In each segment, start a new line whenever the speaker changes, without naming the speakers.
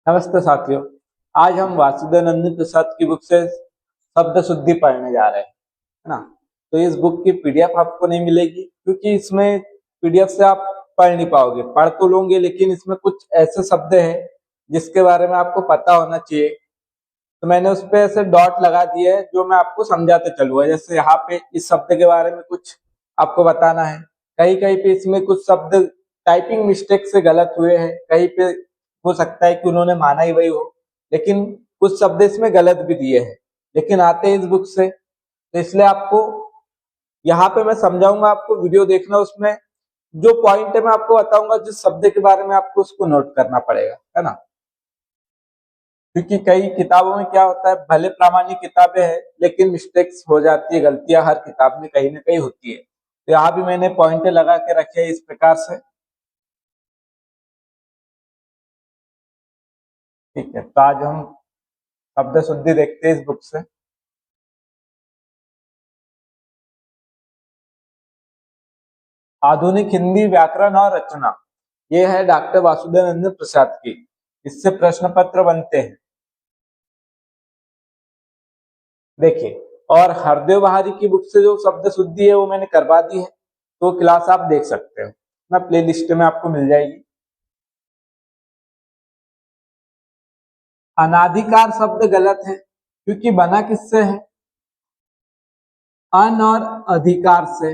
नमस्ते साथियों। आज हम वासुदेवानंद प्रसाद की बुक से शब्द शुद्धि पढ़ने जा रहे हैं, है ना। तो इस बुक की पीडीएफ आपको नहीं मिलेगी क्योंकि इसमें पीडीएफ से आप पढ़ नहीं पाओगे। पढ़ तो लोगे लेकिन इसमें कुछ ऐसे शब्द हैं जिसके बारे में आपको पता होना चाहिए। तो मैंने उस पे ऐसे डॉट लगा दिए हैं जो मैं आपको समझाते चलूंगा। जैसे यहाँ पे इस शब्द के बारे में कुछ आपको बताना है। कहीं कहीं पे इसमें कुछ शब्द टाइपिंग मिस्टेक से गलत हुए हैं, कहीं पे हो सकता है कि उन्होंने माना ही वही हो, लेकिन कुछ शब्द इसमें गलत भी दिए हैं, लेकिन आते हैं इस बुक से। तो इसलिए आपको यहाँ पे मैं समझाऊंगा, आपको वीडियो देखना, उसमें जो पॉइंट है मैं आपको बताऊंगा, जिस शब्द के बारे में आपको उसको नोट करना पड़ेगा, है ना। क्योंकि कई किताबों में क्या होता है, भले प्रामाणिक किताबें हैं लेकिन मिस्टेक्स हो जाती है, गलतियां हर किताब में कहीं ना कहीं होती है। तो यहाँ भी मैंने पॉइंट लगा के रखे हैं इस प्रकार से। ठीक है, तो आज हम शब्द शुद्धि देखते हैं इस बुक से। आधुनिक हिंदी व्याकरण और रचना, ये है डॉक्टर वासुदेवानंद प्रसाद की। इससे प्रश्न पत्र बनते हैं, देखिए। और हरदेव बहारी की बुक से जो शब्द शुद्धि है वो मैंने करवा दी है, तो क्लास आप देख सकते हो ना, प्ले लिस्ट में आपको मिल जाएगी। अनाधिकार शब्द गलत है क्योंकि बना किससे है, अन और अधिकार से।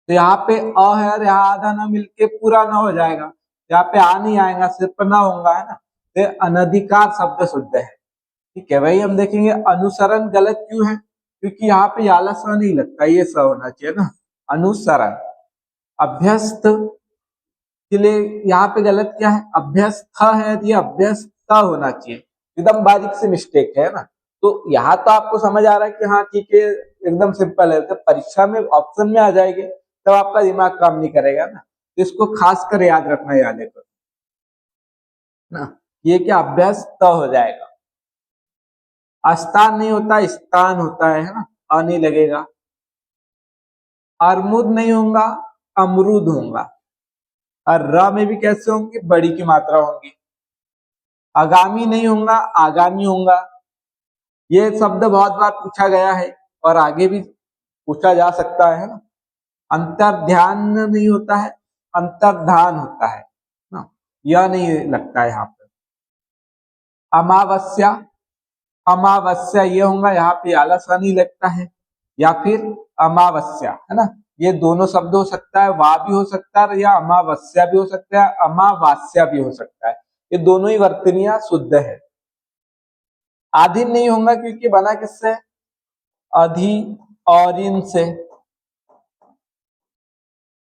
तो यहाँ पे अ है और यहाँ आधा ना मिलके पूरा ना हो जाएगा, यहाँ पे आ नहीं आएगा, सिर्फ ना होगा, है ना। तो अनधिकार शब्द शुद्ध है। ठीक है, वही हम देखेंगे। अनुसरण गलत क्यों है, क्योंकि यहाँ पे याला स नहीं लगता, ये स होना चाहिए ना, अनुसरण। अभ्यस्त के लिए यहाँ पे गलत क्या है, अभ्यस्त है, ये अभ्यस्त होना चाहिए। एकदम बारीक से मिस्टेक है ना। तो यहाँ तो आपको समझ आ रहा है कि हाँ ठीक है, एकदम सिंपल है। जब परीक्षा में ऑप्शन में आ जाएंगे तब आपका दिमाग काम नहीं करेगा ना, तो इसको खास कर याद रखना, याद है ना। ये क्या, अभ्यास त हो जाएगा। स्थान नहीं होता, स्थान होता है ना, अ नहीं लगेगा। अरमुद नहीं होगा, अमरूद होगा। और र में भी कैसे होंगी, बड़ी की मात्रा होंगी। आगामी नहीं होगा, आगामी होगा। ये शब्द बहुत बार पूछा गया है और आगे भी पूछा जा सकता है ना। अंतर्ध्यान नहीं होता है, अंतर्धान होता है ना, यह नहीं लगता है यहाँ पे। अमावस्या, अमावस्या ये होगा, यहाँ पे आलस नहीं लगता है। या फिर अमावस्या, है ना। ये दोनों शब्द हो सकता है, वाह भी हो सकता है या अमावस्या भी हो सकता है, अमावास्या भी हो सकता है। ये दोनों ही वर्तनियां शुद्ध है। आधीन नहीं होगा क्योंकि बना किससे, अधि और इन से।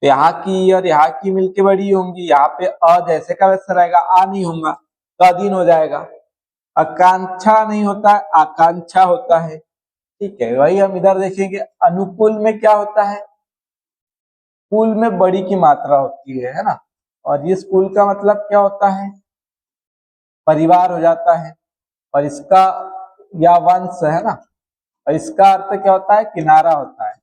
यहाँ की और यहाँ की मिलके बड़ी होंगी, यहाँ पे अ जैसे का वैसा रहेगा, आ नहीं होगा तो अधीन हो जाएगा। आकांक्षा नहीं होता है, आकांक्षा होता है। ठीक है, वही हम इधर देखेंगे। अनुकूल में क्या होता है, कुल में बड़ी की मात्रा होती है ना। और इस कुल का मतलब क्या होता है, परिवार हो जाता है। और इसका, या वंश, है ना। और इसका अर्थ क्या होता है, किनारा होता है।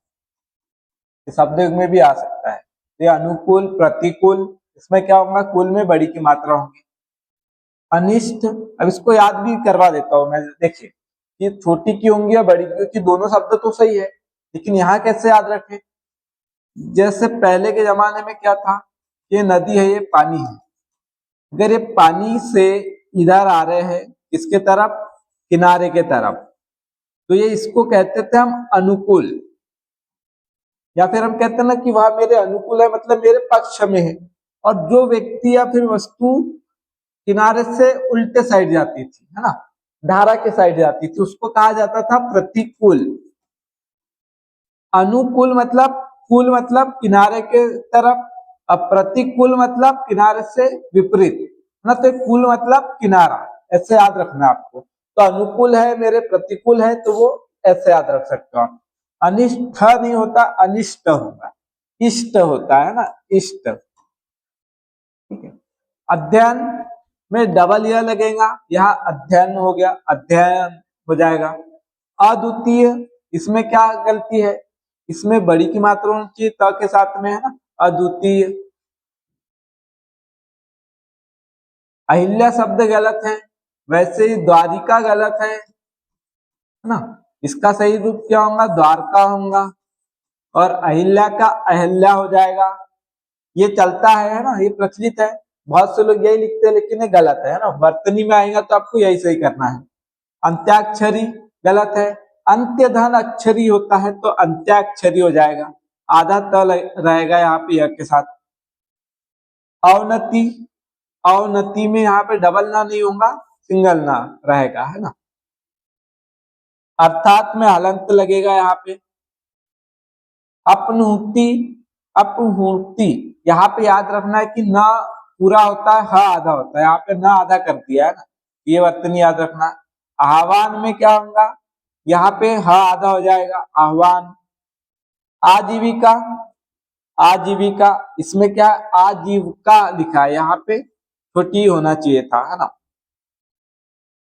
शब्द युग में भी आ सकता है। ये अनुकूल, प्रतिकूल, इसमें क्या होगा, कुल में बड़ी की मात्रा होगी। अनिष्ट, अब इसको याद भी करवा देता हूं मैं, देखिए। ये छोटी की होंगी या बड़ी की, क्योंकि दोनों शब्द तो सही है, लेकिन यहाँ कैसे याद रखें। जैसे पहले के जमाने में क्या था, ये नदी है, ये पानी है। अगर ये पानी से इधर आ रहे हैं, किसके तरफ, किनारे के तरफ, तो ये इसको कहते थे हम अनुकूल। या फिर हम कहते हैं ना कि वह मेरे अनुकूल है, मतलब मेरे पक्ष में है। और जो व्यक्ति या फिर वस्तु किनारे से उल्टे साइड जाती थी, है ना, धारा के साइड जाती थी, उसको कहा जाता था प्रतिकूल। अनुकूल मतलब, कुल मतलब किनारे के तरफ, अब प्रतिकूल मतलब किनारे से विपरीत ना। तो कुल मतलब किनारा, ऐसे याद रखना आपको। तो अनुकूल है मेरे, प्रतिकूल है, तो वो ऐसे याद रख सकते हो। अनिष्ट नहीं होता, अनिष्ट होगा। इष्ट होता है ना, इष्ट। ठीक है। अध्ययन में डबल यह लगेगा, यहाँ अध्ययन हो गया, अध्ययन हो जाएगा। अद्वितीय, इसमें क्या गलती है, इसमें बड़ी की मात्रा होनी चाहिए त के साथ में, है ना, अद्वितीय। अहिल्या शब्द गलत है, वैसे ही द्वारिका गलत है ना। इसका सही रूप क्या होगा, द्वारका होगा, और अहिल्या का अहिल्या हो जाएगा। ये चलता है ना, ये प्रचलित है, बहुत से लोग यही लिखते हैं, लेकिन ये गलत है ना। वर्तनी में आएगा तो आपको यही सही करना है। अंत्याक्षरी गलत है, अंत्य धन अक्षरी होता है तो अंत्याक्षरी हो जाएगा, आधा त रहेगा यहाँ पे य के साथ। अवनति, अवनति में यहाँ पे डबल ना नहीं होगा, सिंगल ना रहेगा, है ना। अर्थात में हलंत लगेगा यहाँ पे। अपनुति, अपहुति, यहाँ पे याद रखना है कि ना पूरा होता है, ह आधा होता है, यहाँ पे ना आधा कर दिया है ना, ये वर्तनी याद रखना। आह्वान में क्या होगा, यहाँ पे ह आधा हो जाएगा, आह्वान। आजीविका, आजीविका, इसमें क्या आजीविका लिखा है, यहाँ पे छोटी होना चाहिए था, है ना।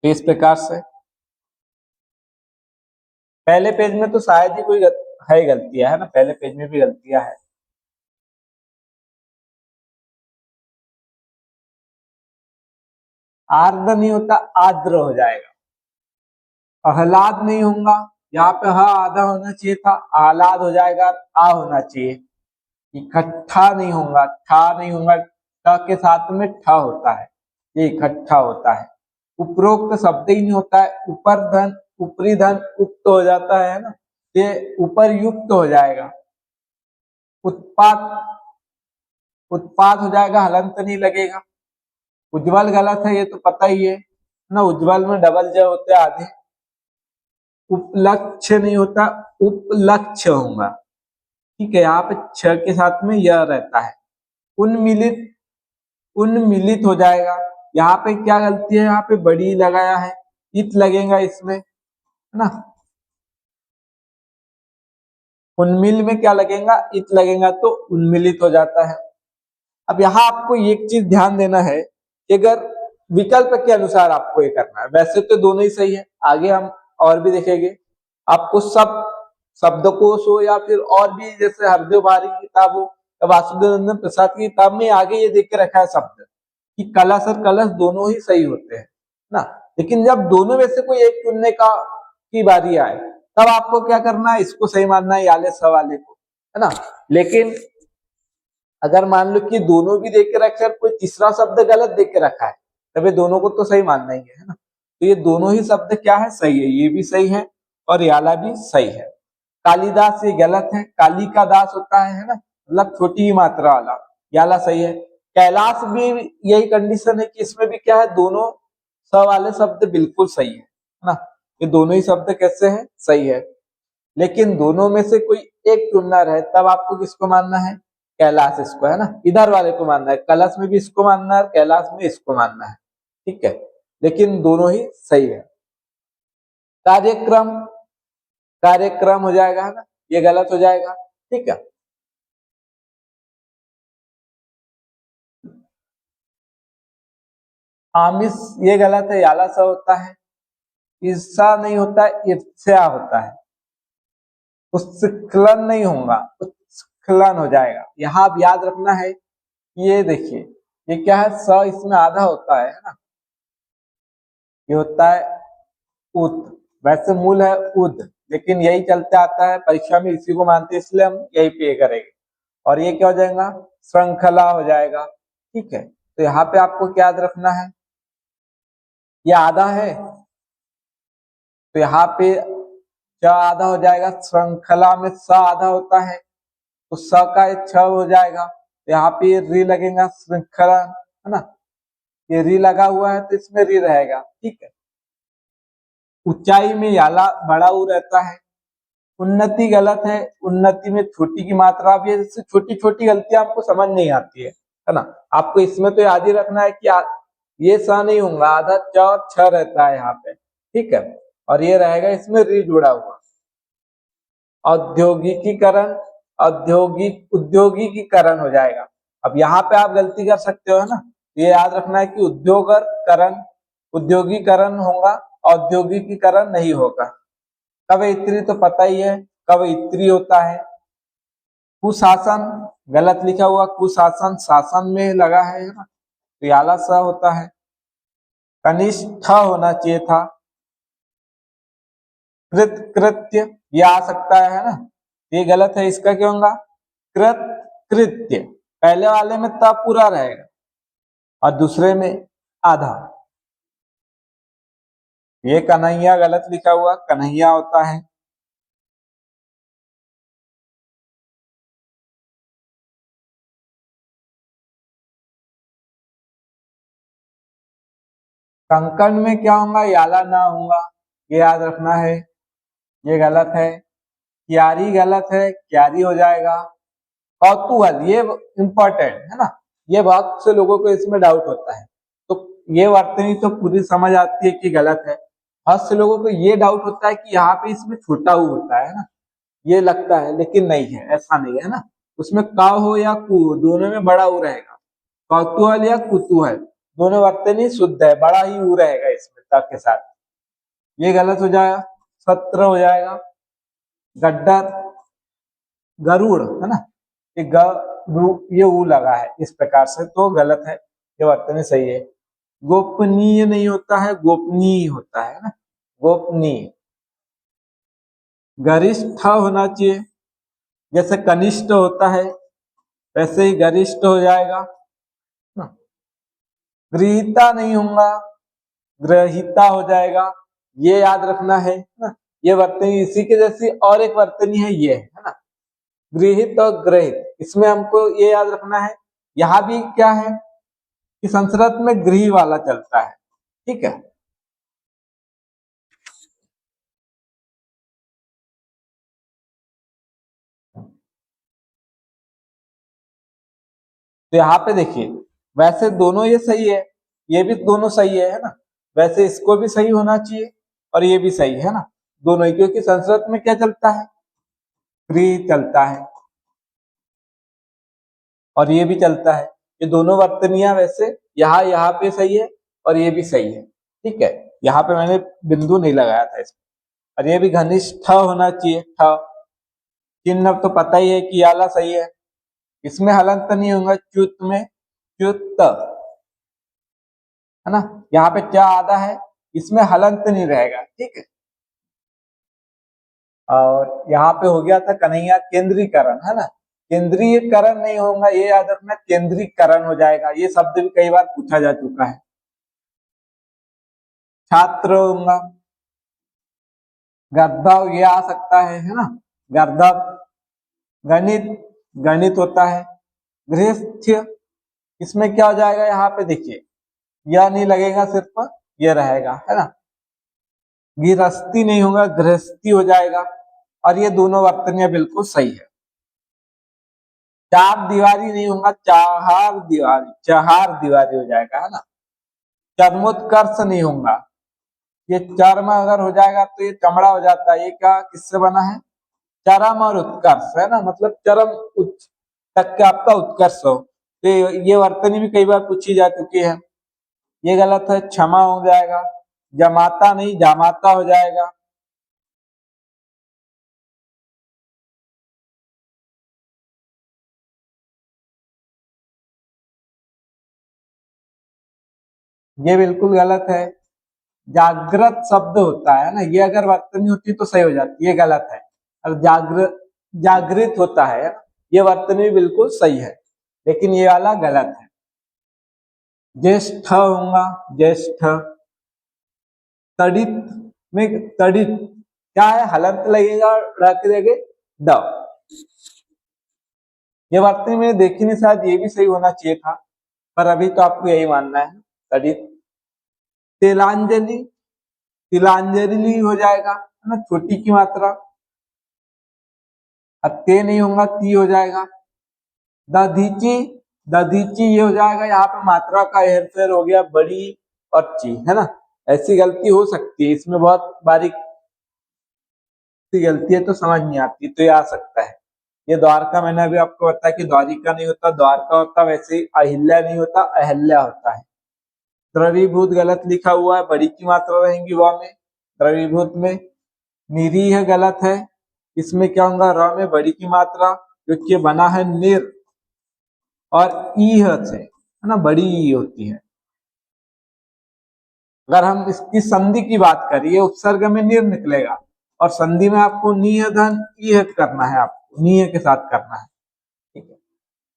इस प्रकार से पहले पेज में तो शायद ही कोई है गलतियां, है ना, पहले पेज में भी गलतियां है। आर्द्र नहीं होता, आर्द्र हो जाएगा। आह्लाद नहीं होगा, यहाँ पे ह आधा होना चाहिए था, आह्लाद हो जाएगा, आ होना चाहिए। इकट्ठा नहीं होगा, ठा नहीं होगा, ठ के साथ में ठ होता है, ये इकट्ठा होता है। उपरोक्त शब्द ही नहीं होता है, ऊपर धन, ऊपरी धन उक्त हो जाता है ना, ये ऊपर युक्त हो जाएगा। उत्पाद, उत्पाद हो जाएगा, हलंत नहीं लगेगा। उज्जवल गलत है, ये तो पता ही है ना, उज्जवल में डबल ज होते आधे। उपलक्ष्य नहीं होता, उपलक्ष्य होगा, ठीक है, यहाँ पे छ के साथ में यह रहता है। उन्मिलित, उन्मिलित हो जाएगा, यहाँ पे क्या गलती है, यहाँ पे बड़ी लगाया है, इत लगेगा इसमें, है ना। उन्मिल में क्या लगेगा, इत लगेगा, तो उन्मिलित हो जाता है। अब यहाँ आपको एक चीज ध्यान देना है कि अगर विकल्प के अनुसार आपको ये करना है, वैसे तो दोनों ही सही है, आगे हम और भी देखेंगे। आपको सब शब्दकोश हो या फिर और भी, जैसे हरदेव भारी की किताब हो या वासुदेव नंदन प्रसाद की किताब में आगे ये देख के रखा है शब्द कि कलश और कलश दोनों ही सही होते हैं ना। लेकिन जब दोनों में से कोई एक चुनने का की बारी आए, तब आपको क्या करना है, इसको सही मानना है, याले सवाले को, है ना। लेकिन अगर मान लो कि दोनों भी देख के रखे और कोई तीसरा शब्द गलत देख के रखा है, तब ये दोनों को तो सही मानना ही है ना। तो ये दोनों ही शब्द क्या है, सही है, ये भी सही है और याला भी सही है। कालिदास ये गलत है, काली का दास होता है ना, मतलब छोटी ही मात्रा वाला, याला सही है। कैलाश भी यही कंडीशन है कि इसमें भी क्या है, दोनों स वाले शब्द बिल्कुल सही है ना, ये दोनों ही शब्द कैसे हैं, सही है। लेकिन दोनों में से कोई एक चुनना रहे, तब आपको किसको मानना है, कैलाश इसको, है ना, इधर वाले को मानना है, कलश में भी इसको मानना है, कैलाश में इसको मानना है, ठीक है। लेकिन दोनों ही सही है। कार्यक्रम, कार्यक्रम हो जाएगा, है ना, ये गलत हो जाएगा, ठीक है। आमिष ये गलत है, याला सा होता है। ईर्षा नहीं होता है, ईर्ष्या होता है। उत्स्खलन नहीं होगा, उत्स्खलन हो जाएगा। यहाँ आप याद रखना है, ये देखिए, ये क्या है, स इसमें आधा होता है ना, ये होता है उत, वैसे मूल है उद, लेकिन यही चलते आता है, परीक्षा में इसी को मानते हैं, इसलिए हम यही पे करेंगे। और ये क्या हो जाएगा, श्रृंखला हो जाएगा, ठीक है। तो यहाँ पे आपको क्या याद रखना है, ये आधा है, तो यहाँ पे क्या आधा हो जाएगा, श्रृंखला में स आधा होता है, तो स का एक छ हो जाएगा, तो यहाँ पे री लगेगा, श्रृंखला, है ना, ये री लगा हुआ है तो इसमें री रहेगा, ठीक है। ऊंचाई में याला बड़ा ऊ रहता है। उन्नति गलत है, उन्नति में छोटी की मात्रा भी है, जिससे छोटी छोटी गलतियां आपको समझ नहीं आती है ना। आपको इसमें तो याद ही रखना है कि ये सा नहीं होगा, आधा च और छ रहता है यहाँ पे, ठीक है, और ये रहेगा इसमें री जुड़ा हुआ। औद्योगिकीकरण, औद्योगिक, उद्योगिकीकरण हो जाएगा। अब यहाँ पे आप गलती कर सकते हो, है ना, ये याद रखना है कि उद्योगकरण, उद्योगीकरण होगा, औद्योगिकीकरण नहीं होगा। कवयित्री तो पता ही है, कवयित्री होता है। कुशासन गलत लिखा हुआ, कुशासन शासन में लगा है ना, तो याला सा होता है। कनिष्ठ होना चाहिए था। कृत कृत्य ये आ सकता है ना, ये गलत है, इसका क्या होगा? कृत कृत्य। पहले वाले में त पूरा रहेगा और दूसरे में आधा। ये कन्हैया गलत लिखा हुआ, कन्हैया होता है। कंकण में क्या होगा? याला ना होगा, ये याद रखना है। ये गलत है। क्यारी गलत है, क्यारी हो जाएगा। कौतूहल ये इंपॉर्टेंट है ना, ये बहुत से लोगों को इसमें डाउट होता है। तो ये वर्तनी तो पूरी समझ आती है कि गलत है। बहुत से लोगों को ये डाउट होता है कि यहाँ पे इसमें छोटा ऊ होता है ना, ये लगता है, लेकिन नहीं है, ऐसा नहीं है ना। उसमें का हो या कु हो, दोनों में बड़ा ऊ रहेगा। कौतूहल या कुतूहल दोनों वर्तनी शुद्ध है, बड़ा ही ऊ रहेगा इसमें तक के साथ। ये गलत हो जाएगा, सत्र हो जाएगा। गड्ढा गरुड़ है ना, ये ये ऊ लगा है इस प्रकार से, तो गलत है। ये वर्तनी सही है। गोपनीय नहीं होता है, गोपनीय होता है ना, गोपनीय। गरिष्ठ होना चाहिए, जैसे कनिष्ठ होता है वैसे ही गरिष्ठ हो जाएगा ना। गृहीता नहीं होगा, ग्रहिता हो जाएगा, ये याद रखना है ना। ये वर्तनी इसी के जैसी और एक वर्तनी है, ये है ना, गृहित और ग्रहित। इसमें हमको ये याद रखना है, यहाँ भी क्या है कि संस्कृत में गृह वाला चलता है, ठीक है। तो यहाँ पे देखिए, वैसे दोनों ये सही है, ये भी दोनों सही है ना। वैसे इसको भी सही होना चाहिए और ये भी सही है ना, दोनों ही, क्योंकि संस्कृत में क्या चलता है? गृह चलता है और ये भी चलता है। ये दोनों वर्तनियां वैसे यहाँ यहाँ पे सही है और ये भी सही है, ठीक है। यहाँ पे मैंने बिंदु नहीं लगाया था इसमें। और ये भी घनिष्ठ होना चाहिए, ठ। चिन्ह तो पता ही है कि आला सही है, इसमें हलंत नहीं होगा। च्युत में च्युत है ना, यहाँ पे क्या आधा है, इसमें हलंत नहीं रहेगा, ठीक है। और यहाँ पे हो गया था कन्हैया केंद्रीकरण, है ना, केंद्रीयकरण नहीं होगा, ये याद रखना, केंद्रीकरण हो जाएगा। ये शब्द भी कई बार पूछा जा चुका है। छात्र होगा, गर्दभ ये आ सकता है ना, गर्दभ। गणित गणित होता है। गृहस्थ इसमें क्या हो जाएगा? यहाँ पे देखिए, यह नहीं लगेगा, सिर्फ ये रहेगा, है ना। गृहस्थी नहीं होगा, गृहस्थी हो जाएगा। और ये दोनों वर्तनियां बिल्कुल सही है। चार दीवारी नहीं होगा, चार दीवारी, चार दीवारी हो जाएगा, है ना। चर्मोत्कर्ष नहीं होगा, ये चर्म अगर हो जाएगा तो ये चमड़ा हो जाता है। ये क्या किससे बना है? चरम और उत्कर्ष, है ना, मतलब चरम उच्च तक का आपका उत्कर्ष हो। तो ये वर्तनी भी कई बार पूछी जा चुकी है। ये गलत है, क्षमा हो जाएगा। जमाता नहीं, जामाता हो जाएगा। ये बिल्कुल गलत है। जागृत शब्द होता है ना, ये अगर वर्तनी होती तो सही हो जाती, ये गलत है। और जागृत जागृत होता है ना? ये वर्तनी बिल्कुल सही है, लेकिन ये वाला गलत है। ज्येष्ठ होगा, ज्येष्ठ। तड़ित में तड़ित क्या है? हलंत लगेगा, रख देंगे ड। ये वर्तनी में देखी नहीं, शायद ये भी सही होना चाहिए था, पर अभी तो आपको यही मानना है, तड़ित। तिलांजलि, तिलांजलि हो जाएगा, है ना, छोटी की मात्रा। अब ते नहीं होगा, ती हो जाएगा। दधीची, दधीची ये हो जाएगा, यहाँ पे मात्रा का हेर फेर हो गया, बड़ी और ची, है ना। ऐसी गलती हो सकती है, इसमें बहुत बारीक सी गलती है, तो समझ नहीं आती, तो ये आ सकता है। ये द्वारका, मैंने अभी आपको बताया कि द्वारिका नहीं होता, द्वारका होता। वैसे ही अहिल्या नहीं होता, अहल्या होता है। द्रवीभूत गलत लिखा हुआ है, बड़ी की मात्रा रहेंगी वह में, द्रवीभूत में। निरीह गलत है, इसमें क्या होगा? र में बड़ी की मात्रा, क्योंकि बना है निर और ईह से, है ना, बड़ी ई होती है। अगर हम इसकी संधि की बात करिए, उपसर्ग में निर निकलेगा और संधि में आपको निह धन इह करना है, आपको निह के साथ करना है, ठीक है।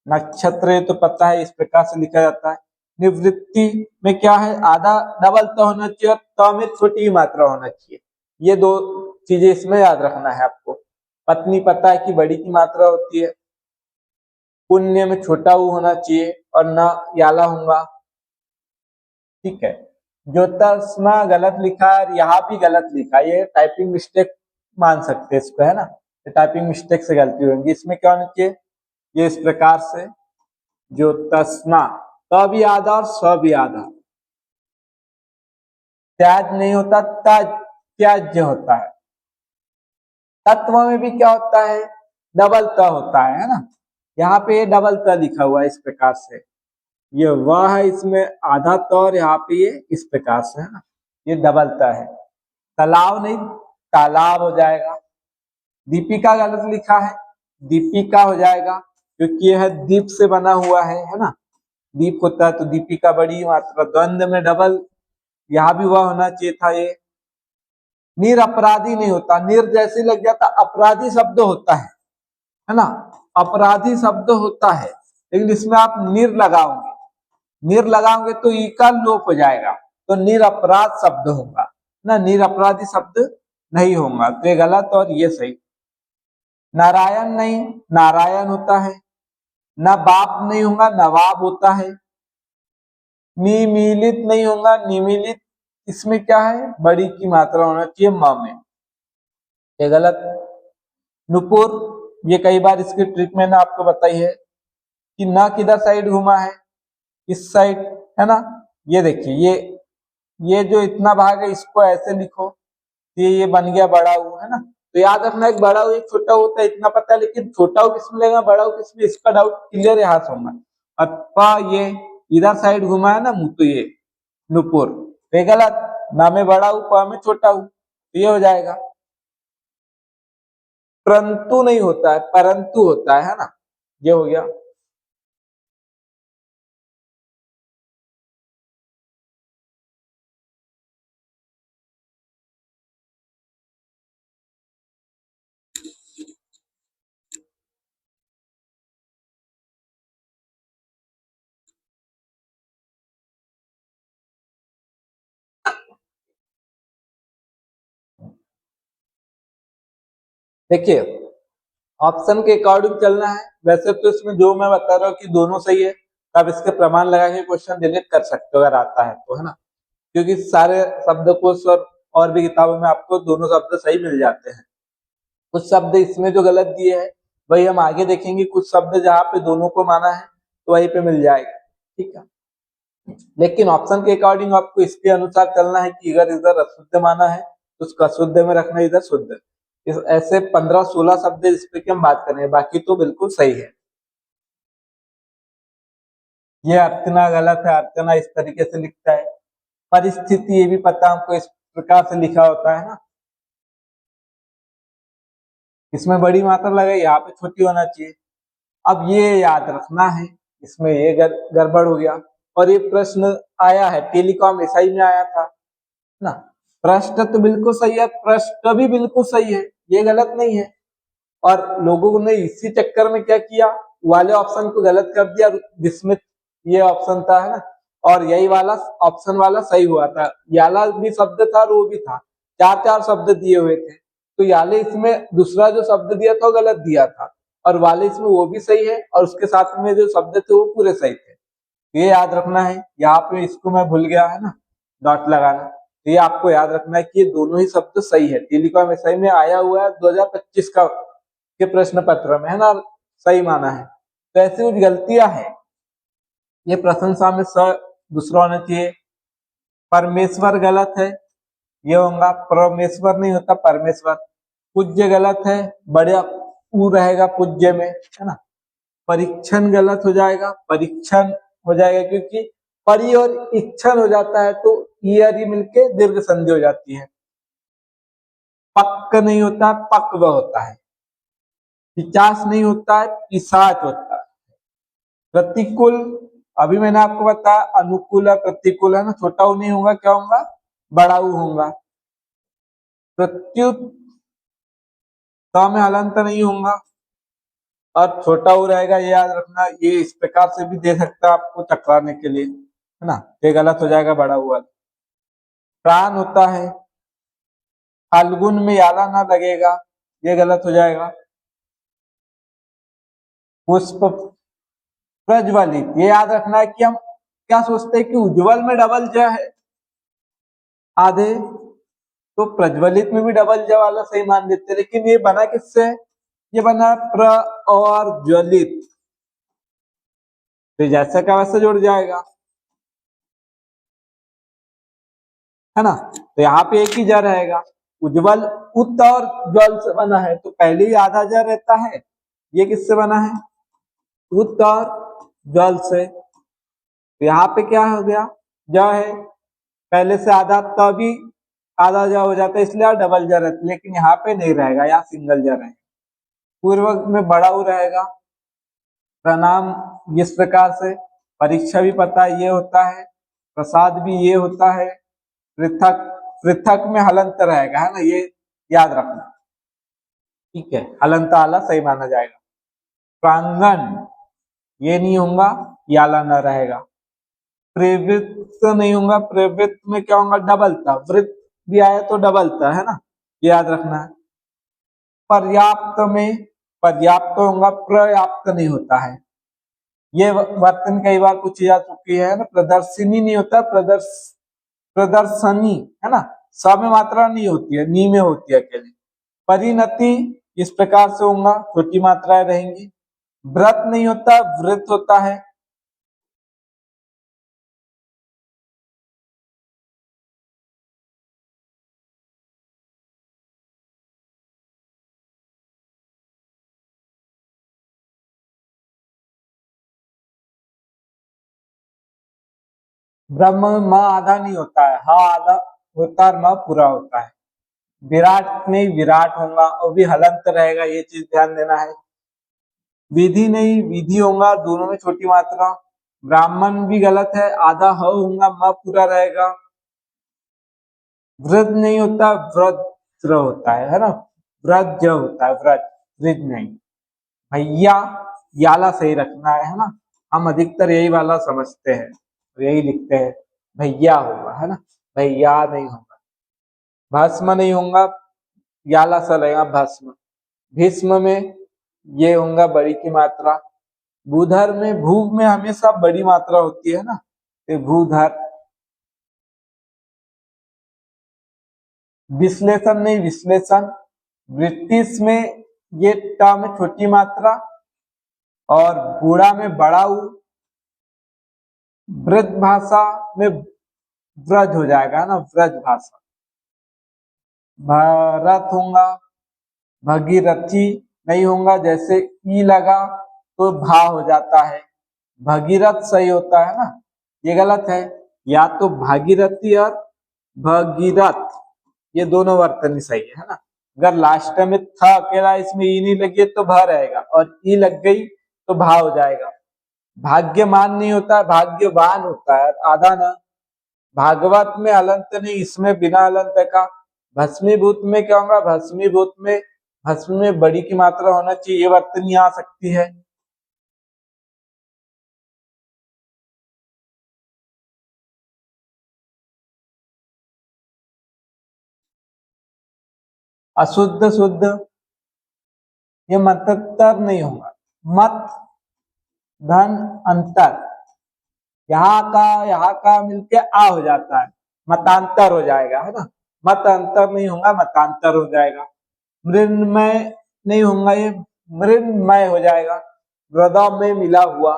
नक्षत्र तो पता है, इस प्रकार से लिखा जाता है। निवृत्ति में क्या है, आधा डबल त होना चाहिए और त में छोटी मात्रा होना चाहिए। ये दो चीजें इसमें याद रखना है आपको। पत्नी पता है कि बड़ी की मात्रा होती है। पुण्य में छोटा ऊ होना चाहिए और न याला होगा, ठीक है। ज्योतिषमा गलत लिखा है, यहाँ भी गलत लिखा है, ये टाइपिंग मिस्टेक मान सकते हैं इसको, है ना। टाइपिंग मिस्टेक से गलती होगी। इसमें क्या होना चाहिए, ये इस प्रकार से ज्योतिषमा, त भी आधा और स भी आधा। त्याज नहीं होता, त्याज्य होता है। तत्व में भी क्या होता है, डबल त होता है ना। यहाँ पे डबल त लिखा हुआ है इस प्रकार से, ये वह है, इसमें आधा त और यहाँ पे ये इस प्रकार से, है ना, ये डबल त है। तालाब नहीं, तालाब हो जाएगा। दीपिका गलत लिखा है, दीपिका हो जाएगा, क्योंकि यह दीप से बना हुआ है ना। दीप होता है तो दीपिका बड़ी मात्रा, द्वंद्व में डबल, यहाँ भी वह होना चाहिए था। ये निरपराधी नहीं होता, निर जैसे लग जाता अपराधी शब्द होता है ना, अपराधी शब्द होता है, लेकिन इसमें आप निर लगाओगे, निर लगाओगे तो ई का लोप हो जाएगा, तो निरपराध शब्द होगा ना, निरपराधी शब्द नहीं होगा। तो ये गलत और ये सही। नारायण नहीं, नारायण होता है। न बाप नहीं होगा, नवाब होता है। निमीलित नहीं होगा, निमीलित, इसमें क्या है, बड़ी की मात्रा होना चाहिए म में, ये गलत। नुपुर, ये कई बार इसकी ट्रिक मैंने आपको बताई है कि न किधर साइड घुमा है, इस साइड, है ना। ये देखिए, ये जो इतना भाग है इसको ऐसे लिखो, ये बन गया बड़ा ऊ, है ना। तो याद रखना, एक बड़ा ऊ एक छोटा होता है, इतना पता है, लेकिन छोटा ऊ किसमें लगेगा, बड़ा ऊ किसमें, इसका डाउट क्लियर यहाँ से होगा। और ये इधर साइड घुमा है ना मुंह, तो ये नुपुर, तो गलत। ना में बड़ा ऊ, प में छोटा ऊ, तो ये हो जाएगा। परंतु नहीं होता है, परंतु होता है ना, ये हो गया। देखिए, ऑप्शन के अकॉर्डिंग चलना है। वैसे तो इसमें जो मैं बता रहा हूँ कि दोनों सही है, आप इसके प्रमाण लगा के क्वेश्चन डिलीट कर सकते हो अगर आता है तो, है ना। क्योंकि सारे शब्दकोश और भी किताबों में आपको दोनों शब्द सही मिल जाते हैं। कुछ शब्द इसमें जो गलत दिए हैं वही हम आगे देखेंगे, कुछ शब्द जहाँ पे दोनों को माना है तो वहीं पे मिल जाएगा, ठीक है। लेकिन ऑप्शन के अकॉर्डिंग आपको इसके अनुसार चलना है कि अगर इधर अशुद्ध माना है तो उसको अशुद्ध में रखना, इधर शुद्ध। ऐसे 15-16 शब्द इस पे की हम बात करें, बाकी तो बिल्कुल सही है। ये अर्चना गलत है, अर्चना इस तरीके से लिखता है। परिस्थिति, ये भी पता हमको इस प्रकार से लिखा होता है ना, इसमें बड़ी मात्रा लगे, यहाँ पे छोटी होना चाहिए। अब ये याद रखना है, इसमें ये गड़बड़ हो गया। और ये प्रश्न आया है टेलीकॉम एसआई में आया था ना। प्रश्न तो बिल्कुल सही है, प्रश्न भी बिल्कुल सही है, ये गलत नहीं है। और लोगों ने इसी चक्कर में क्या किया, वाले ऑप्शन को गलत कर दिया जिसमें ये ऑप्शन था, है ना। और यही वाला ऑप्शन वाला सही हुआ था, याला भी शब्द था और वो भी था, 4-4 शब्द दिए हुए थे। तो याले इसमें दूसरा जो शब्द दिया था वो गलत दिया था, और वाले इसमें वो भी सही है, और उसके साथ में जो शब्द थे वो पूरे सही थे। ये याद रखना है। यहाँ पे इसको मैं भूल गया, है ना, डॉट लगाना। तो ये आपको याद रखना है कि ये दोनों ही शब्द सही है, टेलीकॉम एसआई में आया हुआ है 2025 का के प्रश्न पत्र में, है ना, सही माना है। तो ऐसी कुछ गलतियां हैं, ये प्रशंसा में स दूसरा होना चाहिए। परमेश्वर गलत है, ये होगा, परमेश्वर नहीं होता, परमेश्वर। पूज्य गलत है, बड़ा ऊ रहेगा पूज्य में, है ना। परीक्षण गलत हो जाएगा, परीक्षण हो जाएगा, क्योंकि परि और इक्षण हो जाता है तो ई मिलके दीर्घ संधि हो जाती है। पक्क नहीं होता, पक्व होता है। पिचास नहीं होता है, पिशाच होता है। प्रतिकूल, अभी मैंने आपको बताया अनुकूल है, प्रतिकूल है ना, छोटा ऊ नहीं होगा, क्या होगा, बड़ा ऊ होगा। प्रत्युत त में हलंत नहीं होगा और छोटा ऊ रहेगा, ये याद रखना। ये इस प्रकार से भी दे सकता है आपको टकराने के लिए, है ना। ये गलत हो जाएगा बड़ा ऊ वाला। प्राण होता है, फाल्गुन में याला ना लगेगा, ये गलत हो जाएगा। पुष्प प्रज्वलित, ये याद रखना है कि हम क्या सोचते हैं कि उज्जवल में डबल ज है आधे, तो प्रज्वलित में भी डबल ज वाला सही मान देते, लेकिन ये बना किससे? ये बना प्र और ज्वलित, तो जैसा का वैसा जुड़ जाएगा, है ना। तो यहाँ पे एक ही ज रहेगा। उज्जवल उत और ज्वल से बना है, तो पहले ही आधा ज रहता है। ये किससे बना है? उत और ज्वल से। तो यहाँ पे क्या हो गया? ज है, पहले से आधा, तभी आधा ज हो जाता है, इसलिए डबल ज रहता है, लेकिन यहाँ पे नहीं रहेगा, यहाँ सिंगल ज रहेगा। पूर्वक में बड़ा ऊ रहेगा। प्रणाम इस प्रकार से, परीक्षा भी पता है ये होता है, प्रसाद भी ये होता है, पृथक, पृथक में हलंत रहेगा, है ना, ये याद रखना। ठीक है, हलंत आला सही माना जाएगा। प्रांगण ये नहीं होगा, याला न रहेगा। प्रवृत्त नहीं होगा, प्रवृत्त में क्या होगा? डबलता, वृत्त भी आया तो डबलता, है ना, ये याद रखना है। पर्याप्त में पर्याप्त होगा, पर्याप्त नहीं होता है। ये वर्तन कई बार पूछी जा चुकी है ना। प्रदर्शनी नहीं होता, प्रदर्शनी, है ना। स में मात्रा नहीं होती है, नी में होती है अकेले। परिणति इस प्रकार से होगा, छोटी मात्राएं रहेंगी। व्रत नहीं होता, व्रत होता है। ब्रह्म में म आधा नहीं होता है, हा आधा होता है और म पूरा होता है। विराट नहीं, विराट होगा, और भी हलंत रहेगा, ये चीज ध्यान देना है। विधि नहीं, विधि होगा, दोनों में छोटी मात्रा। ब्राह्मण भी गलत है, आधा ह होगा, म पूरा रहेगा। वृद्ध नहीं होता, वृद्ध होता है ना। व्रज होता है, व्रज, वृद्ध नहीं। भैया याला सही रखना है ना। हम अधिकतर यही वाला समझते हैं, यही लिखते हैं, भैया होगा, है ना, भैया नहीं होगा। भस्म नहीं होगा, याला सा रहेगा, भस्म। भीष्म में ये होगा बड़ी की मात्रा। भूधर में, भूग में हमेशा बड़ी मात्रा होती है ना, ये भूधर। विश्लेषण नहीं, विश्लेषण। ब्रिटिश में ये ट में छोटी मात्रा, और बूढ़ा में बड़ा ऊ। ब्रज भाषा में ब्रज हो जाएगा ना, ब्रज भाषा। भरत होगा, भगीरथी नहीं होगा, जैसे ई लगा तो भा हो जाता है। भगीरथ सही होता है ना, ये गलत है। या तो भागीरथी और भगीरथ, ये दोनों वर्तन ही सही है ना। अगर लास्ट में था अकेला, इसमें ई नहीं लगी तो भ रहेगा, और ई लग गई तो भा हो जाएगा। भाग्यमान नहीं होता, भाग्यवान होता है, आधा ना। भागवत में हलंत नहीं, इसमें बिना हलंत का। भस्मीभूत में क्या होगा? भस्मीभूत में, भस्म में बड़ी की मात्रा होना चाहिए, ये वर्तनी आ सकती है। अशुद्ध शुद्ध, ये मततर नहीं होगा। मत धन अंतर, यहाँ का मिलके आ हो जाता है, मतांतर हो जाएगा, है ना। मत अंतर नहीं होगा, मतांतर हो जाएगा। मृन्मय नहीं होगा, ये मृन्मय हो जाएगा, मृदा में मिला हुआ।